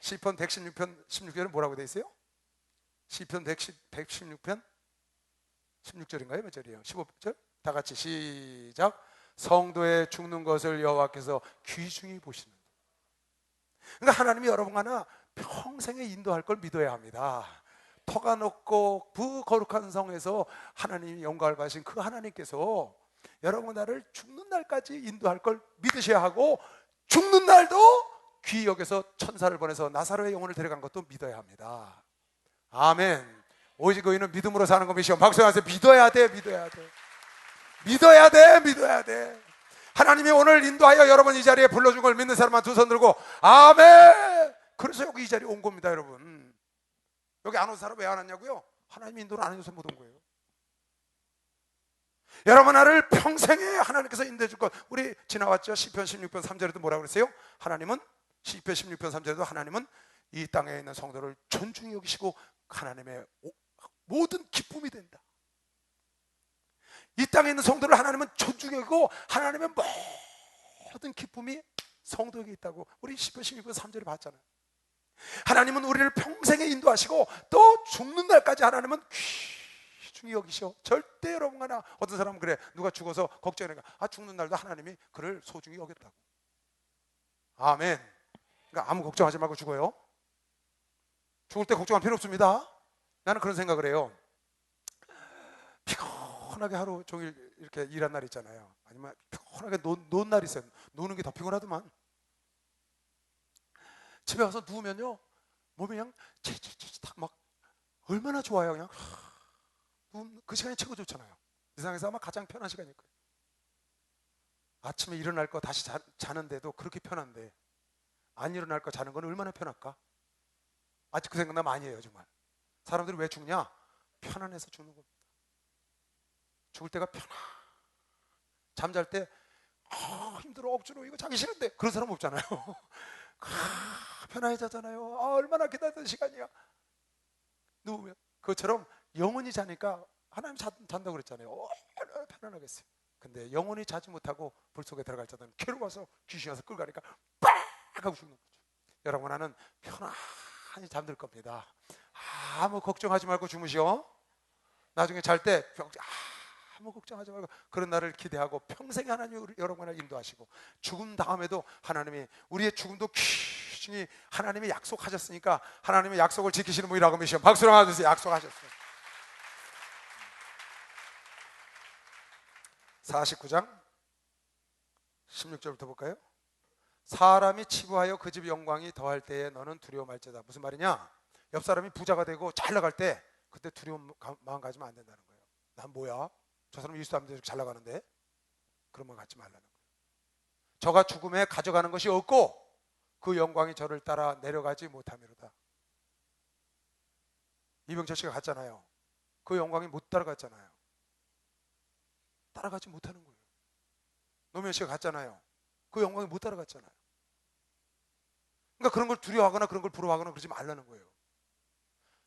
시편 116편 16절은 뭐라고 되어 있어요? 시편 116편 16절인가요? 몇 절이에요? 15절? 다 같이 시작. 성도의 죽는 것을 여호와께서 귀중히 보시는. 그러니까 하나님이 여러분 하나 평생에 인도할 걸 믿어야 합니다. 터가 높고 거룩한 성에서 하나님이 영광을 받으신 그 하나님께서 여러분 나를 죽는 날까지 인도할 걸 믿으셔야 하고, 죽는 날도 귀히 여겨서 천사를 보내서 나사로의 영혼을 데려간 것도 믿어야 합니다. 아멘. 오직 의인은 믿음으로 사는 거 믿으시오. 박수하세요. 믿어야 돼. 하나님이 오늘 인도하여 여러분 이 자리에 불러준 걸 믿는 사람만 두 손 들고 아멘. 그래서 여기 이 자리에 온 겁니다. 여러분, 여기 안 온 사람 왜 안 왔냐고요? 하나님 인도를 안 해줘서 못 온 거예요. 여러분 나를 평생에 하나님께서 인도해 줄 것. 우리 지나왔죠. 시편 16편 3절에도 뭐라고 그랬어요? 하나님은 시편 16편 3절에도 하나님은 이 땅에 있는 성도를 존중히 여기시고 하나님의 모든 기쁨이 된다. 이 땅에 있는 성도를 하나님은 존중히 여기고 하나님의 모든 기쁨이 성도에게 있다고 우리 시편 16편 3절에 봤잖아요. 하나님은 우리를 평생에 인도하시고 또 죽는 날까지 하나님은 귀중히 여기셔. 절대 여러분 하나, 어떤 사람은 그래, 누가 죽어서 걱정하니까 죽는 날도 하나님이 그를 소중히 여겼다고. 아멘. 그러니까 아무 걱정하지 말고 죽어요. 죽을 때 걱정할 필요 없습니다. 나는 그런 생각을 해요. 피곤하게 하루 종일 이렇게 일한 날 있잖아요. 아니면 피곤하게 논 날 있어요. 노는 게 더 피곤하더만. 집에 가서 누우면요, 몸이 그냥 막 얼마나 좋아요. 그냥 그 시간이 최고 좋잖아요. 세상에서 아마 가장 편한 시간일 거예요. 아침에 일어날 거 다시 자는데도 그렇게 편한데 안 일어날 거 자는 건 얼마나 편할까? 아직 그 생각 나 많이 해요. 정말 사람들이 왜 죽냐? 편안해서 죽는 겁니다. 죽을 때가 편안. 잠잘 때 힘들어 억지로 이거 자기 싫은데 그런 사람 없잖아요. 편하게 자잖아요. 얼마나 기다렸던 시간이야. 누우면 그것처럼 영원히 자니까 하나님 잔다고 그랬잖아요. 얼마나 편안하겠어요. 근데 영원히 자지 못하고 불 속에 들어갈 자들은 괴로워서 귀신이 와서 끌고 가니까 빡 하고 죽는 거죠. 여러분, 나는 편안히 잠들 겁니다. 아무 걱정하지 말고 주무시오. 나중에 잘 때 아무 걱정하지 말고 그런 날을 기대하고 평생 하나님이 여러분을 인도하시고, 죽음 다음에도 하나님이 우리의 죽음도 귀신이 하나님이 약속하셨으니까 하나님의 약속을 지키시는 분이라고 믿으시오. 박수로 맞으세요. 약속하셨어요. 49장 16절부터 볼까요? 사람이 치부하여 그 집 영광이 더할 때에 너는 두려워 말지어다. 무슨 말이냐? 옆 사람이 부자가 되고 잘 나갈 때 그때 두려운 마음 가지면 안 된다는 거예요. 난 뭐야? 저 사람 일수하면 잘 나가는데? 그런 마음 갖지 말라는 거예요. 저가 죽음에 가져가는 것이 없고 그 영광이 저를 따라 내려가지 못함이로다. 이병철 씨가 갔잖아요. 그 영광이 못 따라갔잖아요. 따라가지 못하는 거예요. 노무현 씨가 갔잖아요. 그 영광이 못 따라갔잖아요. 그러니까 그런 걸 두려워하거나 그런 걸 부러워하거나 그러지 말라는 거예요.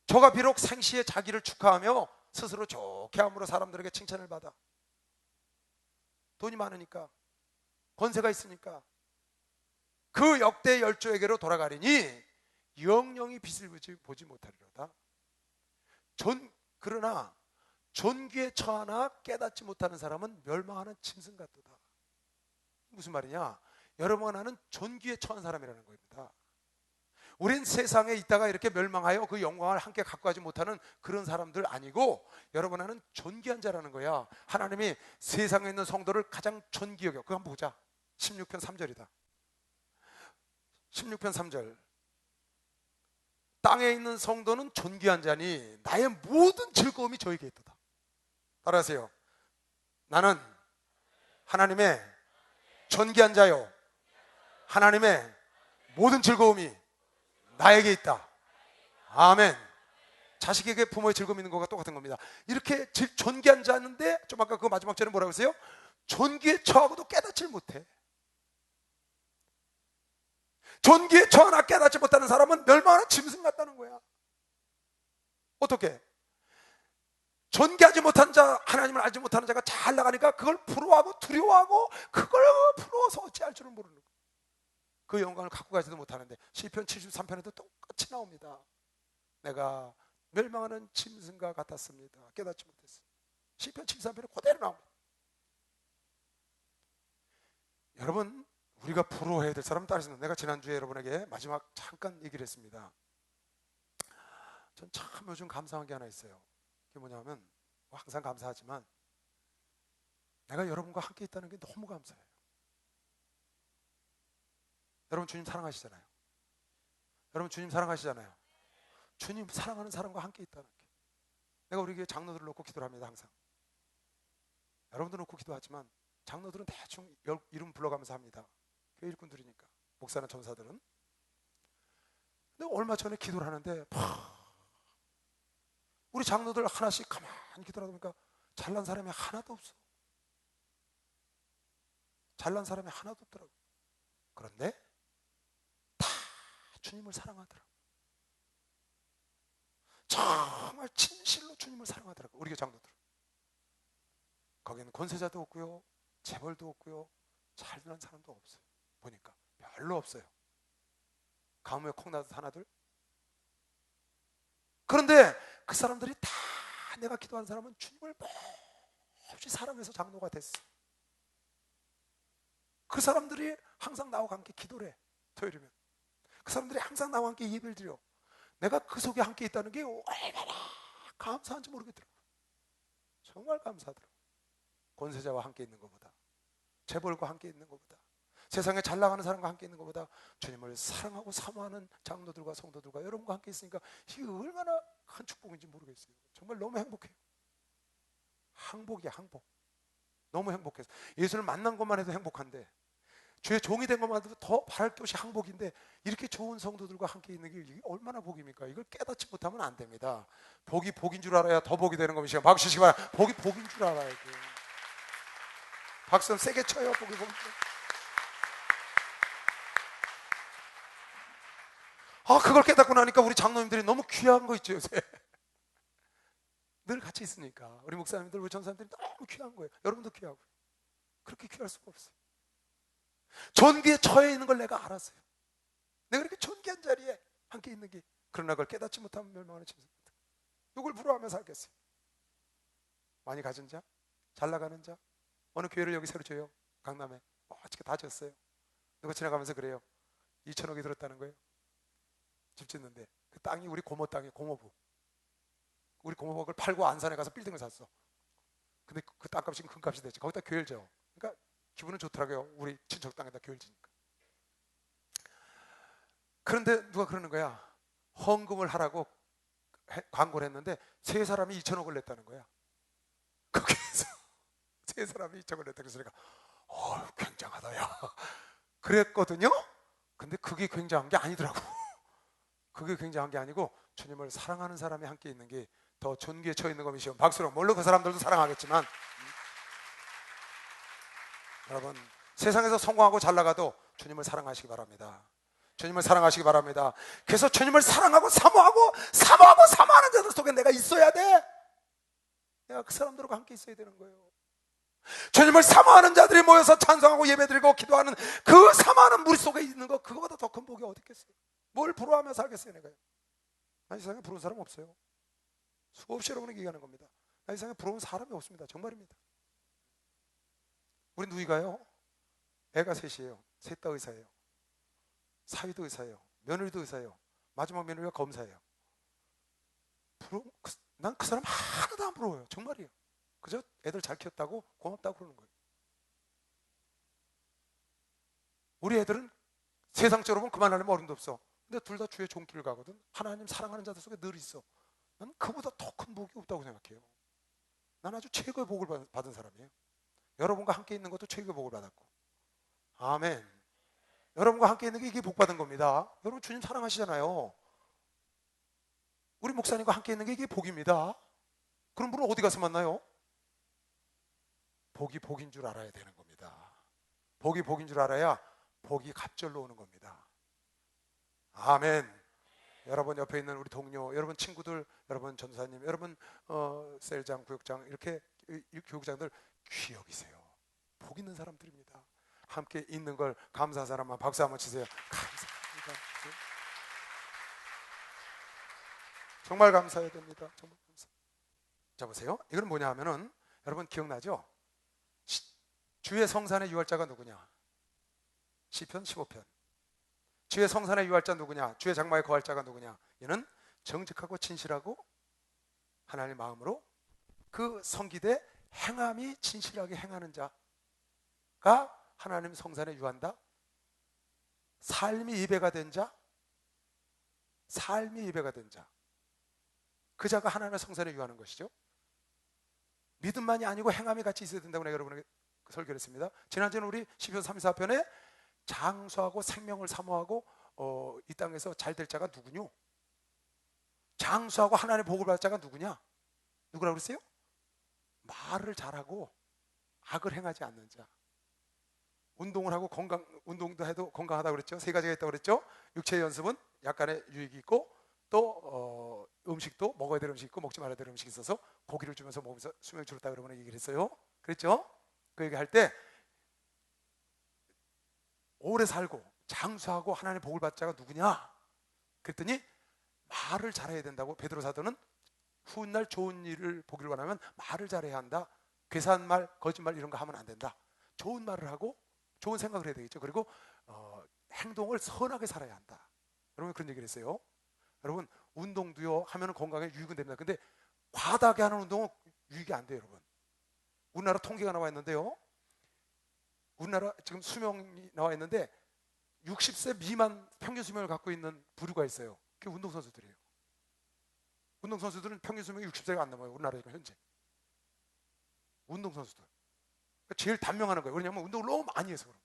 저가 비록 생시에 자기를 축하하며 스스로 좋게 함으로 사람들에게 칭찬을 받아. 돈이 많으니까, 권세가 있으니까 그 역대 열조에게로 돌아가리니 영영이 빛을 보지 못하리로다. 그러나 존귀에 처하나 깨닫지 못하는 사람은 멸망하는 짐승 같도다. 무슨 말이냐? 여러분, 나는 존귀에 처한 사람이라는 겁니다. 우린 세상에 있다가 이렇게 멸망하여 그 영광을 함께 갖고 가지 못하는 그런 사람들 아니고, 여러분, 나는 존귀한 자라는 거야. 하나님이 세상에 있는 성도를 가장 존귀 여겨. 그거 한번 보자. 16편 3절이다 16편 3절. 땅에 있는 성도는 존귀한 자니 나의 모든 즐거움이 저에게 있도다. 따라하세요. 나는 하나님의 존귀한 자요, 하나님의 모든 즐거움이 나에게 있다. 아멘. 자식에게 부모의 즐거움이 있는 것과 똑같은 겁니다. 이렇게 존귀한 자인데, 좀 아까 그 마지막 절에 뭐라고 했어요? 존귀에 처하고도 깨닫지 못해. 존귀에 처하나 깨닫지 못하는 사람은 멸망하는 짐승 같다는 거야. 어떻게? 존귀하지 못한 자, 하나님을 알지 못하는 자가 잘 나가니까 그걸 부러워하고 두려워하고 그걸 부러워서 어찌할 줄은 모르는 거예요. 그 영광을 갖고 가지도 못하는데 시편 73편에도 똑같이 나옵니다. 내가 멸망하는 짐승과 같았습니다. 깨닫지 못했어요. 시편 73편에 그대로 나옵니다. 여러분, 우리가 부러워해야 될 사람은 따로 있습니다. 내가 지난주에 여러분에게 마지막 잠깐 얘기를 했습니다. 전 참 요즘 감사한 게 하나 있어요. 그게 뭐냐면, 항상 감사하지만 내가 여러분과 함께 있다는 게 너무 감사해요. 여러분, 주님 사랑하시잖아요. 여러분, 주님 사랑하시잖아요. 주님 사랑하는 사람과 함께 있다는 게, 내가 우리 교회 장로들을 놓고 기도를 합니다. 항상 여러분들 놓고 기도하지만 장로들은 대충 이름 불러가면서 합니다. 교회 일꾼들이니까. 목사나 전사들은. 근데 얼마 전에 기도를 하는데 우리 장로들 하나씩 가만히 기도하다 보니까 잘난 사람이 하나도 없어. 잘난 사람이 하나도 없더라고. 그런데 다 주님을 사랑하더라고. 정말 진실로 주님을 사랑하더라고, 우리 교회 장로들. 거기는 권세자도 없고요, 재벌도 없고요, 잘난 사람도 없어요. 보니까 별로 없어요. 가뭄에 콩나듯 하나둘. 그런데 그 사람들이 다, 내가 기도한 사람은 주님을 몹시 사랑해서 장로가 됐어. 그 사람들이 항상 나와 함께 기도를 해. 토요일이면 그 사람들이 항상 나와 함께 예배를 드려. 내가 그 속에 함께 있다는 게 얼마나 감사한지 모르겠더라고. 정말 감사하더라고. 권세자와 함께 있는 것보다, 재벌과 함께 있는 것보다, 세상에 잘 나가는 사람과 함께 있는 것보다 주님을 사랑하고 사모하는 장로들과 성도들과 여러분과 함께 있으니까 이게 얼마나 큰 축복인지 모르겠어요. 정말 너무 행복해요. 항복이야, 항복. 너무 행복해서 예수를 만난 것만 해도 행복한데, 주의 종이 된 것만 해도 더 바랄 것이 항복인데, 이렇게 좋은 성도들과 함께 있는 게 이게 얼마나 복입니까? 이걸 깨닫지 못하면 안 됩니다. 복이 복인 줄 알아야 더 복이 되는 겁니다. 박수 치시기 바랍니다. 복이 복인 줄 알아야 돼. 박수 세게 쳐요. 복이 복인 줄. 그걸 깨닫고 나니까 우리 장로님들이 너무 귀한 거 있죠, 요새. 늘 같이 있으니까. 우리 목사님들, 우리 전사님들이 너무 귀한 거예요. 여러분도 귀하고요. 그렇게 귀할 수가 없어요. 존귀에 처해 있는 걸 내가 알았어요. 내가 이렇게 존귀한 자리에 함께 있는 게, 그러나 그걸 깨닫지 못하면 멸망하는 짐승입니다. 누굴 부러워하며 살겠어요? 많이 가진 자? 잘 나가는 자? 어느 교회를 여기 새로 줘요? 강남에 멋지게 다 졌어요. 누가 지나가면서 그래요. 2천억이 들었다는 거예요. 집 짓는데 그 땅이 우리 고모 땅이에요. 고모부. 우리 고모부가 그걸 팔고 안산에 가서 빌딩을 샀어. 근데 그 땅값이 금값이 됐지. 거기다 교회를 져. 그러니까 기분은 좋더라고요. 우리 친척 땅에다 교회를 지니까. 그런데 누가 그러는 거야. 헌금을 하라고 광고를 했는데 세 사람이 2천억을 냈다는 거야. 거기에서 세 사람이 2천억을 냈다. 그래서 내가 굉장하다 야 그랬거든요. 근데 그게 굉장한 게 아니더라고. 그게 굉장한 게 아니고 주님을 사랑하는 사람이 함께 있는 게 더 존귀에 처해 있는 것이요. 박수로. 물론 그 사람들도 사랑하겠지만, 여러분 세상에서 성공하고 잘 나가도 주님을 사랑하시기 바랍니다. 주님을 사랑하시기 바랍니다. 그래서 주님을 사랑하고 사모하는 자들 속에 내가 있어야 돼. 내가 그 사람들과 함께 있어야 되는 거예요. 주님을 사모하는 자들이 모여서 찬송하고 예배드리고 기도하는 그 사모하는 무리 속에 있는 거, 그거보다 더 큰 복이 어디 있겠어요? 뭘 부러워하며 살겠어요 내가요? 나 이 세상에 부러운 사람 없어요. 수없이 여러분에게 얘기하는 겁니다. 나 이 세상에 부러운 사람이 없습니다. 정말입니다. 우리 누이가요, 애가 셋이에요. 셋 다 의사예요. 사위도 의사예요. 며느리도 의사예요. 마지막 며느리가 검사예요. 난 그 사람 하나도 안 부러워요. 정말이에요. 그저 애들 잘 키웠다고 고맙다고 그러는 거예요. 우리 애들은 세상적으로 보면 그만하려면 어림도 없어. 근데 둘 다 주의 종길을 가거든. 하나님 사랑하는 자들 속에 늘 있어. 난 그보다 더 큰 복이 없다고 생각해요. 난 아주 최고의 복을 받은 사람이에요. 여러분과 함께 있는 것도 최고의 복을 받았고. 아멘. 여러분과 함께 있는 게 이게 복 받은 겁니다. 여러분 주님 사랑하시잖아요. 우리 목사님과 함께 있는 게 이게 복입니다. 그런 분은 어디 가서 만나요? 복이 복인 줄 알아야 되는 겁니다. 복이 복인 줄 알아야 복이 갑절로 오는 겁니다. 아멘. 여러분 옆에 있는 우리 동료, 여러분 친구들, 여러분 전사님, 여러분 셀장, 구역장, 이렇게 교육장들 귀히 여기세요. 복 있는 사람들입니다. 함께 있는 걸 감사한 사람만 박수 한번 치세요. 감사합니다. 정말 감사해야 됩니다. 정말 감사. 자 보세요. 이건 뭐냐 하면은, 여러분 기억나죠? 주의 성산의 유할자가 누구냐? 시편 15편. 주의 성산의 유할자 누구냐? 주의 장막의 거할자가 누구냐? 이는 정직하고 진실하고 하나님의 마음으로 그 성기대 행함이 진실하게 행하는 자가 하나님 성산에 유한다. 삶이 2배가 된 자, 삶이 2배가 된 자, 그 자가 하나님의 성산에 유하는 것이죠. 믿음만이 아니고 행함이 같이 있어야 된다고 내가 여러분에게 설교를 했습니다. 지난주는 우리 시편 34편에 장수하고 생명을 사모하고 이 땅에서 잘 될 자가 누구뇨? 장수하고 하나님의 복을 받을 자가 누구냐? 누구라고 그랬어요? 말을 잘하고 악을 행하지 않는 자. 운동을 하고 운동도 해도 건강하다고 그랬죠. 3가지가 있다고 그랬죠. 육체의 연습은 약간의 유익이 있고, 또 음식도 먹어야 될 음식이 있고 먹지 말아야 될 음식이 있어서 고기를 주면서 먹으면서 수명이 줄었다고 여러분에게 얘기를 했어요. 그랬죠? 그 얘기할 때 오래 살고 장수하고 하나님의 복을 받을 자가 누구냐? 그랬더니 말을 잘해야 된다고. 베드로 사도는 훗날 좋은 일을 보기를 원하면 말을 잘해야 한다. 괴산말, 거짓말 이런 거 하면 안 된다. 좋은 말을 하고 좋은 생각을 해야 되겠죠. 그리고 행동을 선하게 살아야 한다. 여러분 그런 얘기를 했어요. 여러분 운동도요 하면 건강에 유익은 됩니다. 근데 과다하게 하는 운동은 유익이 안 돼요. 여러분 우리나라 통계가 나와 있는데요, 우리나라 지금 수명이 나와 있는데 60세 미만 평균 수명을 갖고 있는 부류가 있어요. 그게 운동선수들이에요. 운동선수들은 평균 수명이 60세가 안 넘어요. 우리나라에 현재 운동선수들 그러니까 제일 단명하는 거예요. 왜냐하면 운동을 너무 많이 해서 그럼.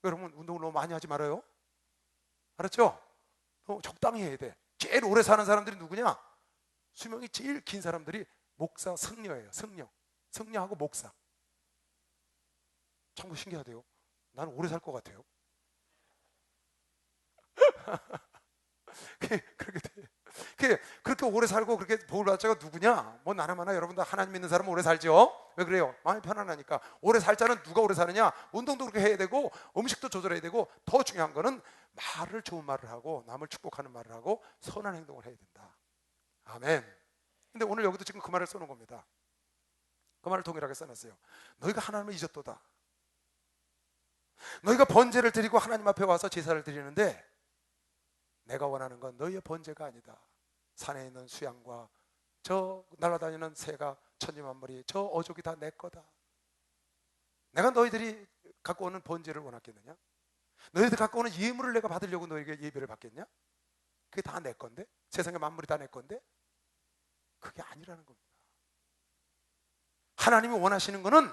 여러분 운동을 너무 많이 하지 말아요. 알았죠? 적당히 해야 돼. 제일 오래 사는 사람들이 누구냐? 수명이 제일 긴 사람들이 목사, 승려예요. 승려하고 목사. 참 신기하대요. 나는 오래 살 것 같아요. 그렇게 돼. 그렇게 오래 살고 그렇게 복을 받을 자가 누구냐? 뭐 나나마나 여러분들 하나님 믿는 사람은 오래 살죠. 왜 그래요? 마음이 편안하니까. 오래 살 자는 누가 오래 사느냐? 운동도 그렇게 해야 되고 음식도 조절해야 되고, 더 중요한 거는 말을, 좋은 말을 하고 남을 축복하는 말을 하고 선한 행동을 해야 된다. 아멘. 근데 오늘 여기도 지금 그 말을 써놓은 겁니다. 그 말을 동일하게 써놨어요. 너희가 하나님을 잊었도다. 너희가 번제를 드리고 하나님 앞에 와서 제사를 드리는데 내가 원하는 건 너희의 번제가 아니다. 산에 있는 수양과 저 날아다니는 새가 천지만물이 저 어족이 다 내 거다. 내가 너희들이 갖고 오는 번제를 원하겠느냐? 너희들 갖고 오는 예물을 내가 받으려고 너희에게 예배를 받겠냐? 그게 다 내 건데? 세상의 만물이 다 내 건데? 그게 아니라는 겁니다. 하나님이 원하시는 거는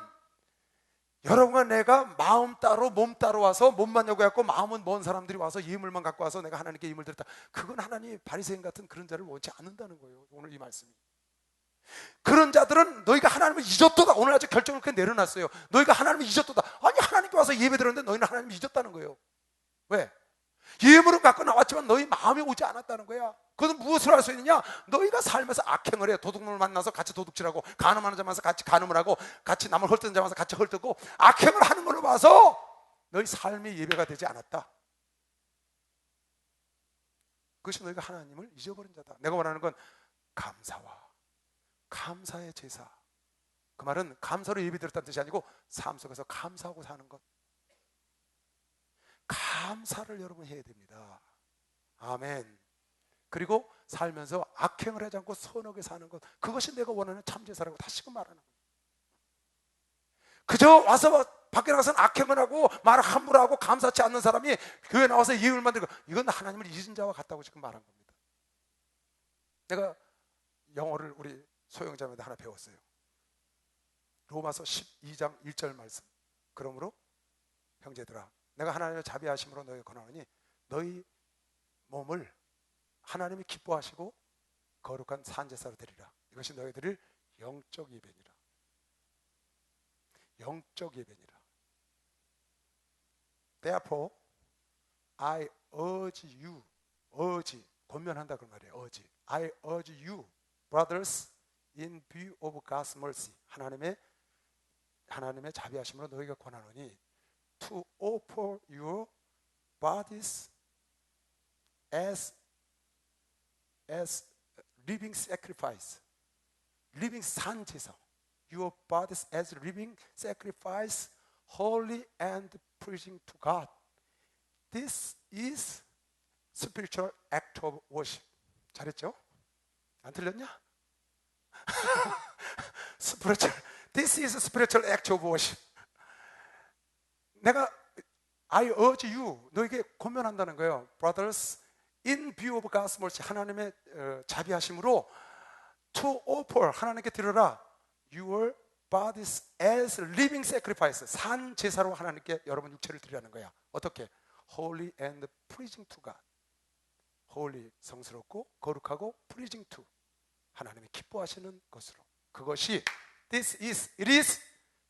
여러분과 내가 마음 따로 몸 따로 와서 몸만 여고갖고 마음은 먼 사람들이 와서 예물만 갖고 와서 내가 하나님께 예물 드렸다. 그건 하나님이 바리새인 같은 그런 자를 원치 않는다는 거예요. 오늘 이 말씀이. 그런 자들은 너희가 하나님을 잊었도다. 오늘 아주 결정을 그렇게 내려놨어요. 너희가 하나님을 잊었도다. 아니, 하나님께 와서 예배 드렸는데 너희는 하나님을 잊었다는 거예요. 왜? 예물은 갖고 나왔지만 너희 마음에 오지 않았다는 거야. 그것은 무엇을 할 수 있느냐? 너희가 살면서 악행을 해. 도둑놈을 만나서 같이 도둑질하고, 간음하는 자 만나서 같이 간음을 하고, 같이 남을 헐뜯는 자 만나서 같이 헐뜯고, 악행을 하는 걸로 봐서 너희 삶이 예배가 되지 않았다. 그것이 너희가 하나님을 잊어버린 자다. 내가 원하는 건 감사와 감사의 제사. 그 말은 감사로 예배 드렸다는 뜻이 아니고 삶 속에서 감사하고 사는 것. 감사를 여러분 해야 됩니다. 아멘. 그리고 살면서 악행을 하지 않고 선하게 사는 것, 그것이 내가 원하는 참제사라고 다시금 말하는 거예요. 그저 와서 밖에 나가서는 악행을 하고 말을 함부로 하고 감사치 않는 사람이 교회 나와서 예물 만들고, 이건 하나님을 잊은 자와 같다고 지금 말한 겁니다. 내가 영어를 우리 소영자매도 하나 배웠어요. 로마서 12장 1절 말씀. 그러므로 형제들아, 내가 하나님의 자비하심으로 너희 권하노니 너희 몸을 하나님이 기뻐하시고 거룩한 산제사로 드리라. 이것이 너희 드릴 영적 예배니라. 영적 예배니라. Therefore I urge you, urge, 권면한다 그 말이에요. urge. I urge you, brothers, in view of God's mercy. 하나님의 자비하심으로 너희가 권하노니 to offer your bodies as living sacrifice, living 산제사. Your bodies as living sacrifice, holy and pleasing to God. This is spiritual act of worship. 잘했죠? 안 틀렸냐? spiritual. This is spiritual act of worship. 내가 I urge you, 너에게 권면한다는 거예요. Brothers, in view of God's mercy, 하나님의 자비하심으로 to offer, 하나님께 드려라 your bodies as living sacrifice, 산 제사로 하나님께 여러분 육체를 드리라는 거야. 어떻게? Holy and pleasing to God. Holy, 성스럽고 거룩하고 pleasing to, 하나님이 기뻐하시는 것으로. 그것이 it is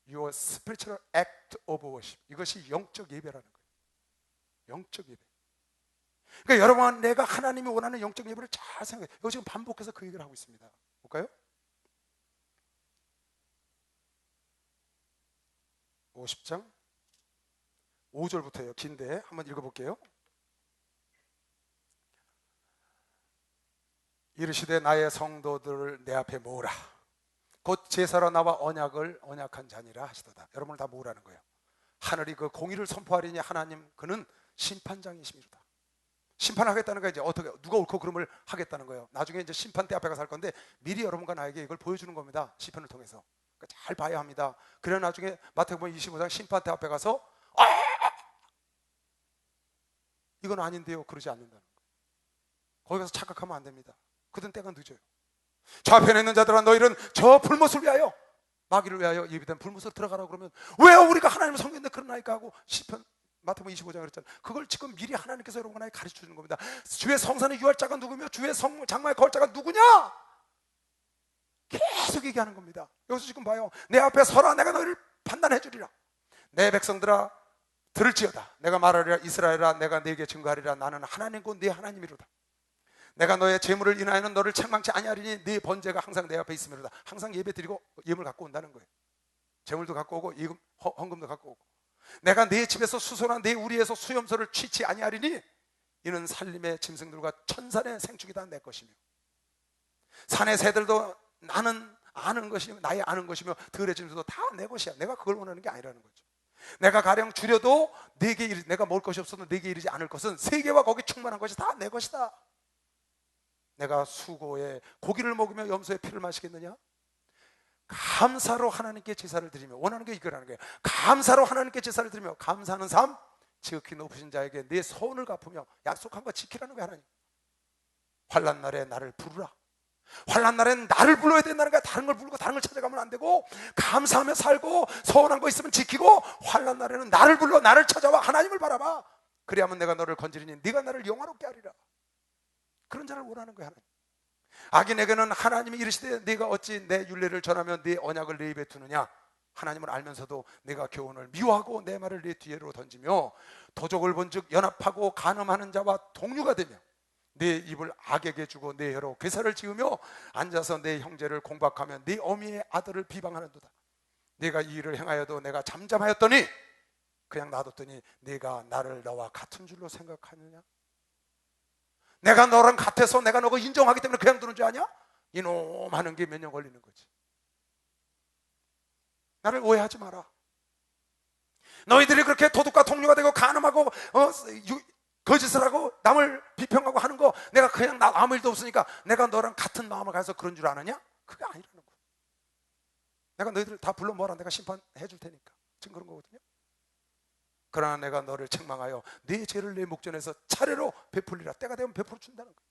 your spiritual act of worship. 이것이 영적 예배라는 거예요. 영적 예배. 그러니까 여러분, 내가 하나님이 원하는 영적 예배를 잘 생각해. 이거 지금 반복해서 그 얘기를 하고 있습니다. 볼까요? 50장 5절부터요. 긴데 한번 읽어볼게요. 이르시되 나의 성도들을 내 앞에 모으라. 곧 제사로 나와 언약한 자니라 하시도다. 여러분을 다 모으라는 거예요. 하늘이 그 공의를 선포하리니 하나님 그는 심판장이십니다. 심판하겠다는 거예요. 이제 어떻게 누가 옳고 그름을 하겠다는 거예요. 나중에 이제 심판대 앞에 가서 할 건데 미리 여러분과 나에게 이걸 보여주는 겁니다. 시편을 통해서. 그러니까 잘 봐야 합니다. 그래 나중에 마태복음 25장 심판대 앞에 가서 이건 아닌데요, 그러지 않는다는 거예요. 거기 가서 착각하면 안 됩니다. 그든 때가 늦어요. 좌편에 있는 자들아, 너희는 저 불못을 위하여, 마귀를 위하여 예비된 불못으로 들어가라고 그러면 왜 우리가 하나님을 섬겼는데 그런 나이까 하고 시편 마태복음 25장 그랬잖아요. 그걸 지금 미리 하나님께서 여러분과 나에게 가르쳐 주는 겁니다. 주의 성산에 유할 자가 누구며 주의 장막에 거할 자가 누구냐? 계속 얘기하는 겁니다. 여기서 지금 봐요. 내 앞에 서라, 내가 너희를 판단해 주리라. 내 백성들아 들을지어다. 내가 말하리라. 이스라엘아, 내가 네게 증거하리라. 나는 하나님고 네 하나님이로다. 내가 너의 재물을 인하여는 너를 책망치 아니하리니 네 번제가 항상 내 앞에 있음이로다. 항상 예배 드리고 예물 갖고 온다는 거예요. 재물도 갖고 오고 헌금도 갖고 오고. 내가 네 집에서 수소나 네 우리에서 수염소를 취치 아니하리니 이는 산림의 짐승들과 천산의 생축이 다 내 것이며 산의 새들도 나는 아는 것이며 나의 아는 것이며 들의 짐승도 다 내 것이야. 내가 그걸 원하는 게 아니라는 거죠. 내가 가령 줄여도 내가 먹을 것이 없어도 내게 이르지 않을 것은 세계와 거기 충만한 것이 다 내 것이다. 내가 수고에 고기를 먹으며 염소의 피를 마시겠느냐? 감사로 하나님께 제사를 드리며, 원하는 게 이거라는 거예요. 감사로 하나님께 제사를 드리며 감사하는 삶, 지극히 높으신 자에게 내 소원을 갚으며 약속한 거 지키라는 거야. 하나님, 환난 날에 나를 부르라. 환난 날엔 나를 불러야 된다는 거야. 다른 걸 부르고 다른 걸 찾아가면 안 되고, 감사하며 살고 소원한 거 있으면 지키고, 환난 날에는 나를 불러 나를 찾아와 하나님을 바라봐. 그래야만 내가 너를 건지리니 네가 나를 영화롭게 하리라. 그런 자를 원하는 거야. 하나님, 악인에게는 하나님이 이르시되 네가 어찌 내 율례를 전하며 네 언약을 내 입에 두느냐. 하나님을 알면서도 내가 교훈을 미워하고 내 말을 네 뒤로 던지며 도적을 본즉 연합하고 간음하는 자와 동류가 되며 네 입을 악에게 주고 내 혀로 괴사를 지으며 앉아서 내 형제를 공박하며 네 어미의 아들을 비방하는도다. 네가 이 일을 행하여도 내가 잠잠하였더니 그냥 놔뒀더니 네가 나를 너와 같은 줄로 생각하느냐? 내가 너랑 같아서 내가 너가 인정하기 때문에 그냥 두는 줄 아냐? 이놈 하는 게 몇 년 걸리는 거지. 나를 오해하지 마라. 너희들이 그렇게 도둑과 동료가 되고 간음하고 거짓을 하고 남을 비평하고 하는 거, 내가 그냥 아무 일도 없으니까 내가 너랑 같은 마음을 가져서 그런 줄 아느냐? 그게 아니라는 거야. 내가 너희들 다 불러 모아라. 내가 심판해 줄 테니까. 지금 그런 거거든요. 그러나 내가 너를 책망하여 네 죄를 내 목전에서 차례로 베풀리라. 때가 되면 베풀어 준다는 거야.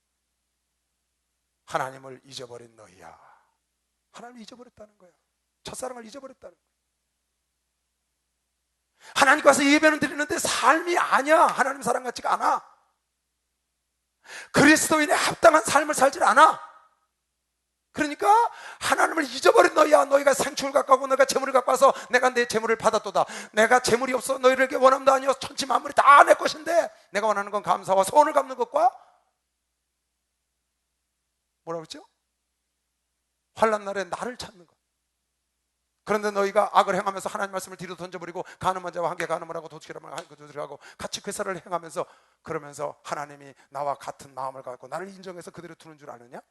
하나님을 잊어버린 너희야. 하나님을 잊어버렸다는 거야. 첫사랑을 잊어버렸다는 거야. 하나님께 와서 예배는 드리는데 삶이 아니야. 하나님 사랑 같지가 않아. 그리스도인의 합당한 삶을 살질 않아. 그러니까 하나님을 잊어버린 너희야. 너희가 생축을 갖고 하고 너희가 재물을 갖고 와서 내가 내 재물을 받았도다. 내가 재물이 없어 너희에게 원함도 아니요 천지 만물이 다 내 것인데 내가 원하는 건 감사와 소원을 갚는 것과 뭐라고 했죠? 환난 날에 나를 찾는 것. 그런데 너희가 악을 행하면서 하나님 말씀을 뒤로 던져버리고 간음한 자와 함께 간음을 하고 도둑질하고 하고 같이 괴사를 행하면서 그러면서 하나님이 나와 같은 마음을 갖고 나를 인정해서 그대로 두는 줄 아느냐?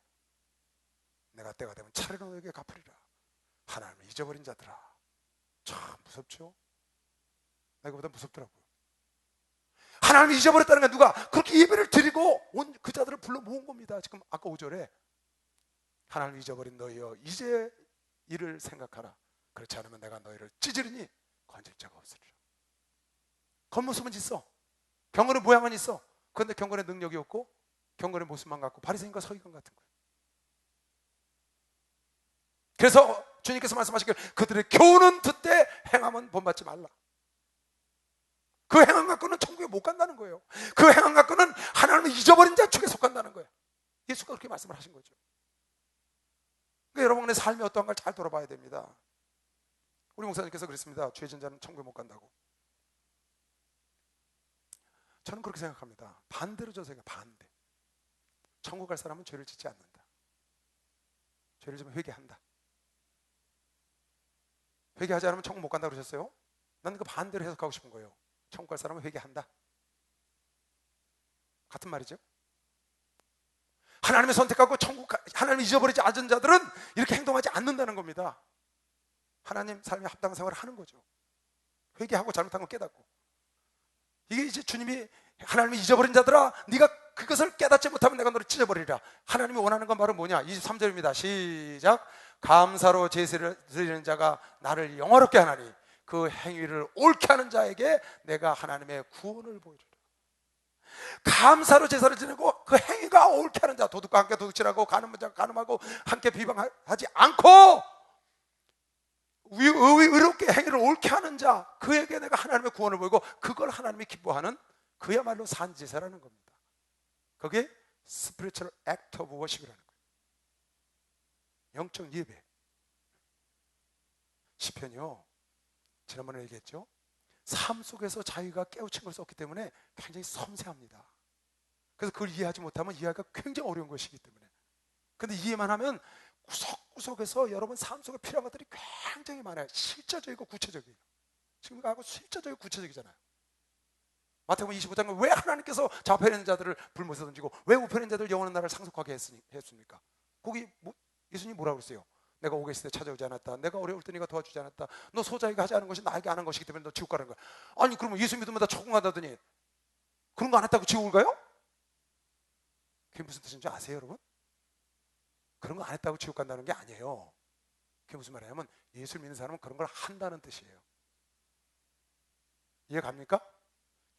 내가 때가 되면 차례로 너에게 갚으리라. 하나님을 잊어버린 자들아. 참 무섭죠? 이거보다 무섭더라고요. 하나님을 잊어버렸다는 게 누가 그렇게 예배를 드리고 온 그 자들을 불러 모은 겁니다. 지금 아까 5절에 하나님을 잊어버린 너희여 이제 이를 생각하라. 그렇지 않으면 내가 너희를 찢으리니 건질 자가 없으리라. 겉모습은 있어. 경건의 모양은 있어. 그런데 경건의 능력이 없고 경건의 모습만 갖고 바리새인과 서기관 같은 거예요. 그래서 주님께서 말씀하시길 그들의 교훈은 듣되 행함은 본받지 말라. 그 행함 갖고는 천국에 못 간다는 거예요. 그 행함 갖고는 하나님을 잊어버린 자 축에 속한다는 거예요. 예수가 그렇게 말씀을 하신 거죠. 그러니까 여러분의 삶이 어떠한 걸 잘 돌아봐야 됩니다. 우리 목사님께서 그랬습니다. 죄진 자는 천국에 못 간다고. 저는 그렇게 생각합니다. 반대로 저 생각, 반대. 천국 갈 사람은 죄를 짓지 않는다. 죄를 지면 회개한다. 회개하지 않으면 천국 못 간다 그러셨어요? 나는 그 반대로 해석하고 싶은 거예요. 천국 갈 사람은 회개한다. 같은 말이죠. 하나님의 선택하고 하나님을 잊어버리지 않은 자들은 이렇게 행동하지 않는다는 겁니다. 하나님 삶에 합당한 생활을 하는 거죠. 회개하고 잘못한 거 깨닫고. 이게 이제 주님이 하나님을 잊어버린 자들아 네가 그것을 깨닫지 못하면 내가 너를 찢어버리리라. 하나님이 원하는 건 바로 뭐냐? 23절입니다. 시작. 감사로 제사를 드리는 자가 나를 영화롭게 하나니 그 행위를 옳게 하는 자에게 내가 하나님의 구원을 보이리라. 감사로 제사를 지내고 그 행위가 옳게 하는 자, 도둑과 함께 도둑질하고 간음하고 함께 비방하지 않고 의롭게 행위를 옳게 하는 자, 그에게 내가 하나님의 구원을 보이고 그걸 하나님이 기뻐하는 그야말로 산제사라는 겁니다. 그게 spiritual act of worship이라는 거예요. 영적 예배. 시편이요, 지난번에 얘기했죠. 삶 속에서 자기가 깨우친 걸 썼기 때문에 굉장히 섬세합니다. 그래서 그걸 이해하지 못하면 이해하기가 굉장히 어려운 것이기 때문에. 근데 이해만 하면 구석구석에서 여러분 삶 속에 필요한 것들이 굉장히 많아요. 실제적이고 구체적이에요. 지금 하고 실제적이고 구체적이잖아요. 마태복음 25장은 왜 하나님께서 좌편에 있는 자들을 불못에 던지고 왜 우편에 있는 자들을 영원한 나라를 상속하게 했습니까? 거기 예수님이 뭐라고 그랬어요? 내가 오게 있을 때 찾아오지 않았다. 내가 어려울 때 네가 도와주지 않았다. 너 소자에게 하지 않은 것이 나에게 안 한 것이기 때문에 너 지옥 가는 거야. 아니 그러면 예수 믿으면 다 적응한다더니 그런 거 안 했다고 지옥을 가요? 그게 무슨 뜻인지 아세요 여러분? 그런 거 안 했다고 지옥 간다는 게 아니에요. 그게 무슨 말이냐면 예수 믿는 사람은 그런 걸 한다는 뜻이에요. 이해 갑니까?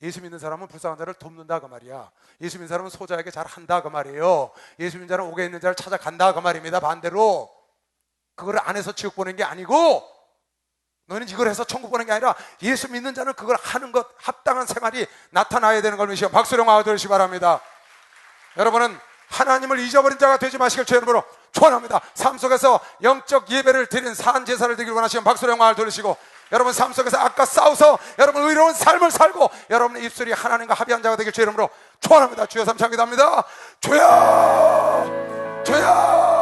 예수 믿는 사람은 불쌍한 자를 돕는다 그 말이야. 예수 믿는 사람은 소자에게 잘한다 그 말이에요. 예수 믿는 자는 옥에 있는 자를 찾아간다 그 말입니다. 반대로 그걸 안 해서 지옥 보낸 게 아니고 너희는 이걸 해서 천국 보낸 게 아니라 예수 믿는 자는 그걸 하는 것 합당한 생활이 나타나야 되는 걸 믿으시고 박수령 하시기 바랍니다. 여러분은 하나님을 잊어버린 자가 되지 마시길 주의 이름으로 축원합니다. 삶 속에서 영적 예배를 드리는 산 제사를 드리길 원하시면 박수령 돌리시고 여러분 삶 속에서 아까 싸워서 여러분 의로운 삶을 살고 여러분의 입술이 하나님과 합의한 자가 되길 주의 이름으로 축원합니다. 주여 삼창기도합니다. 주여 주여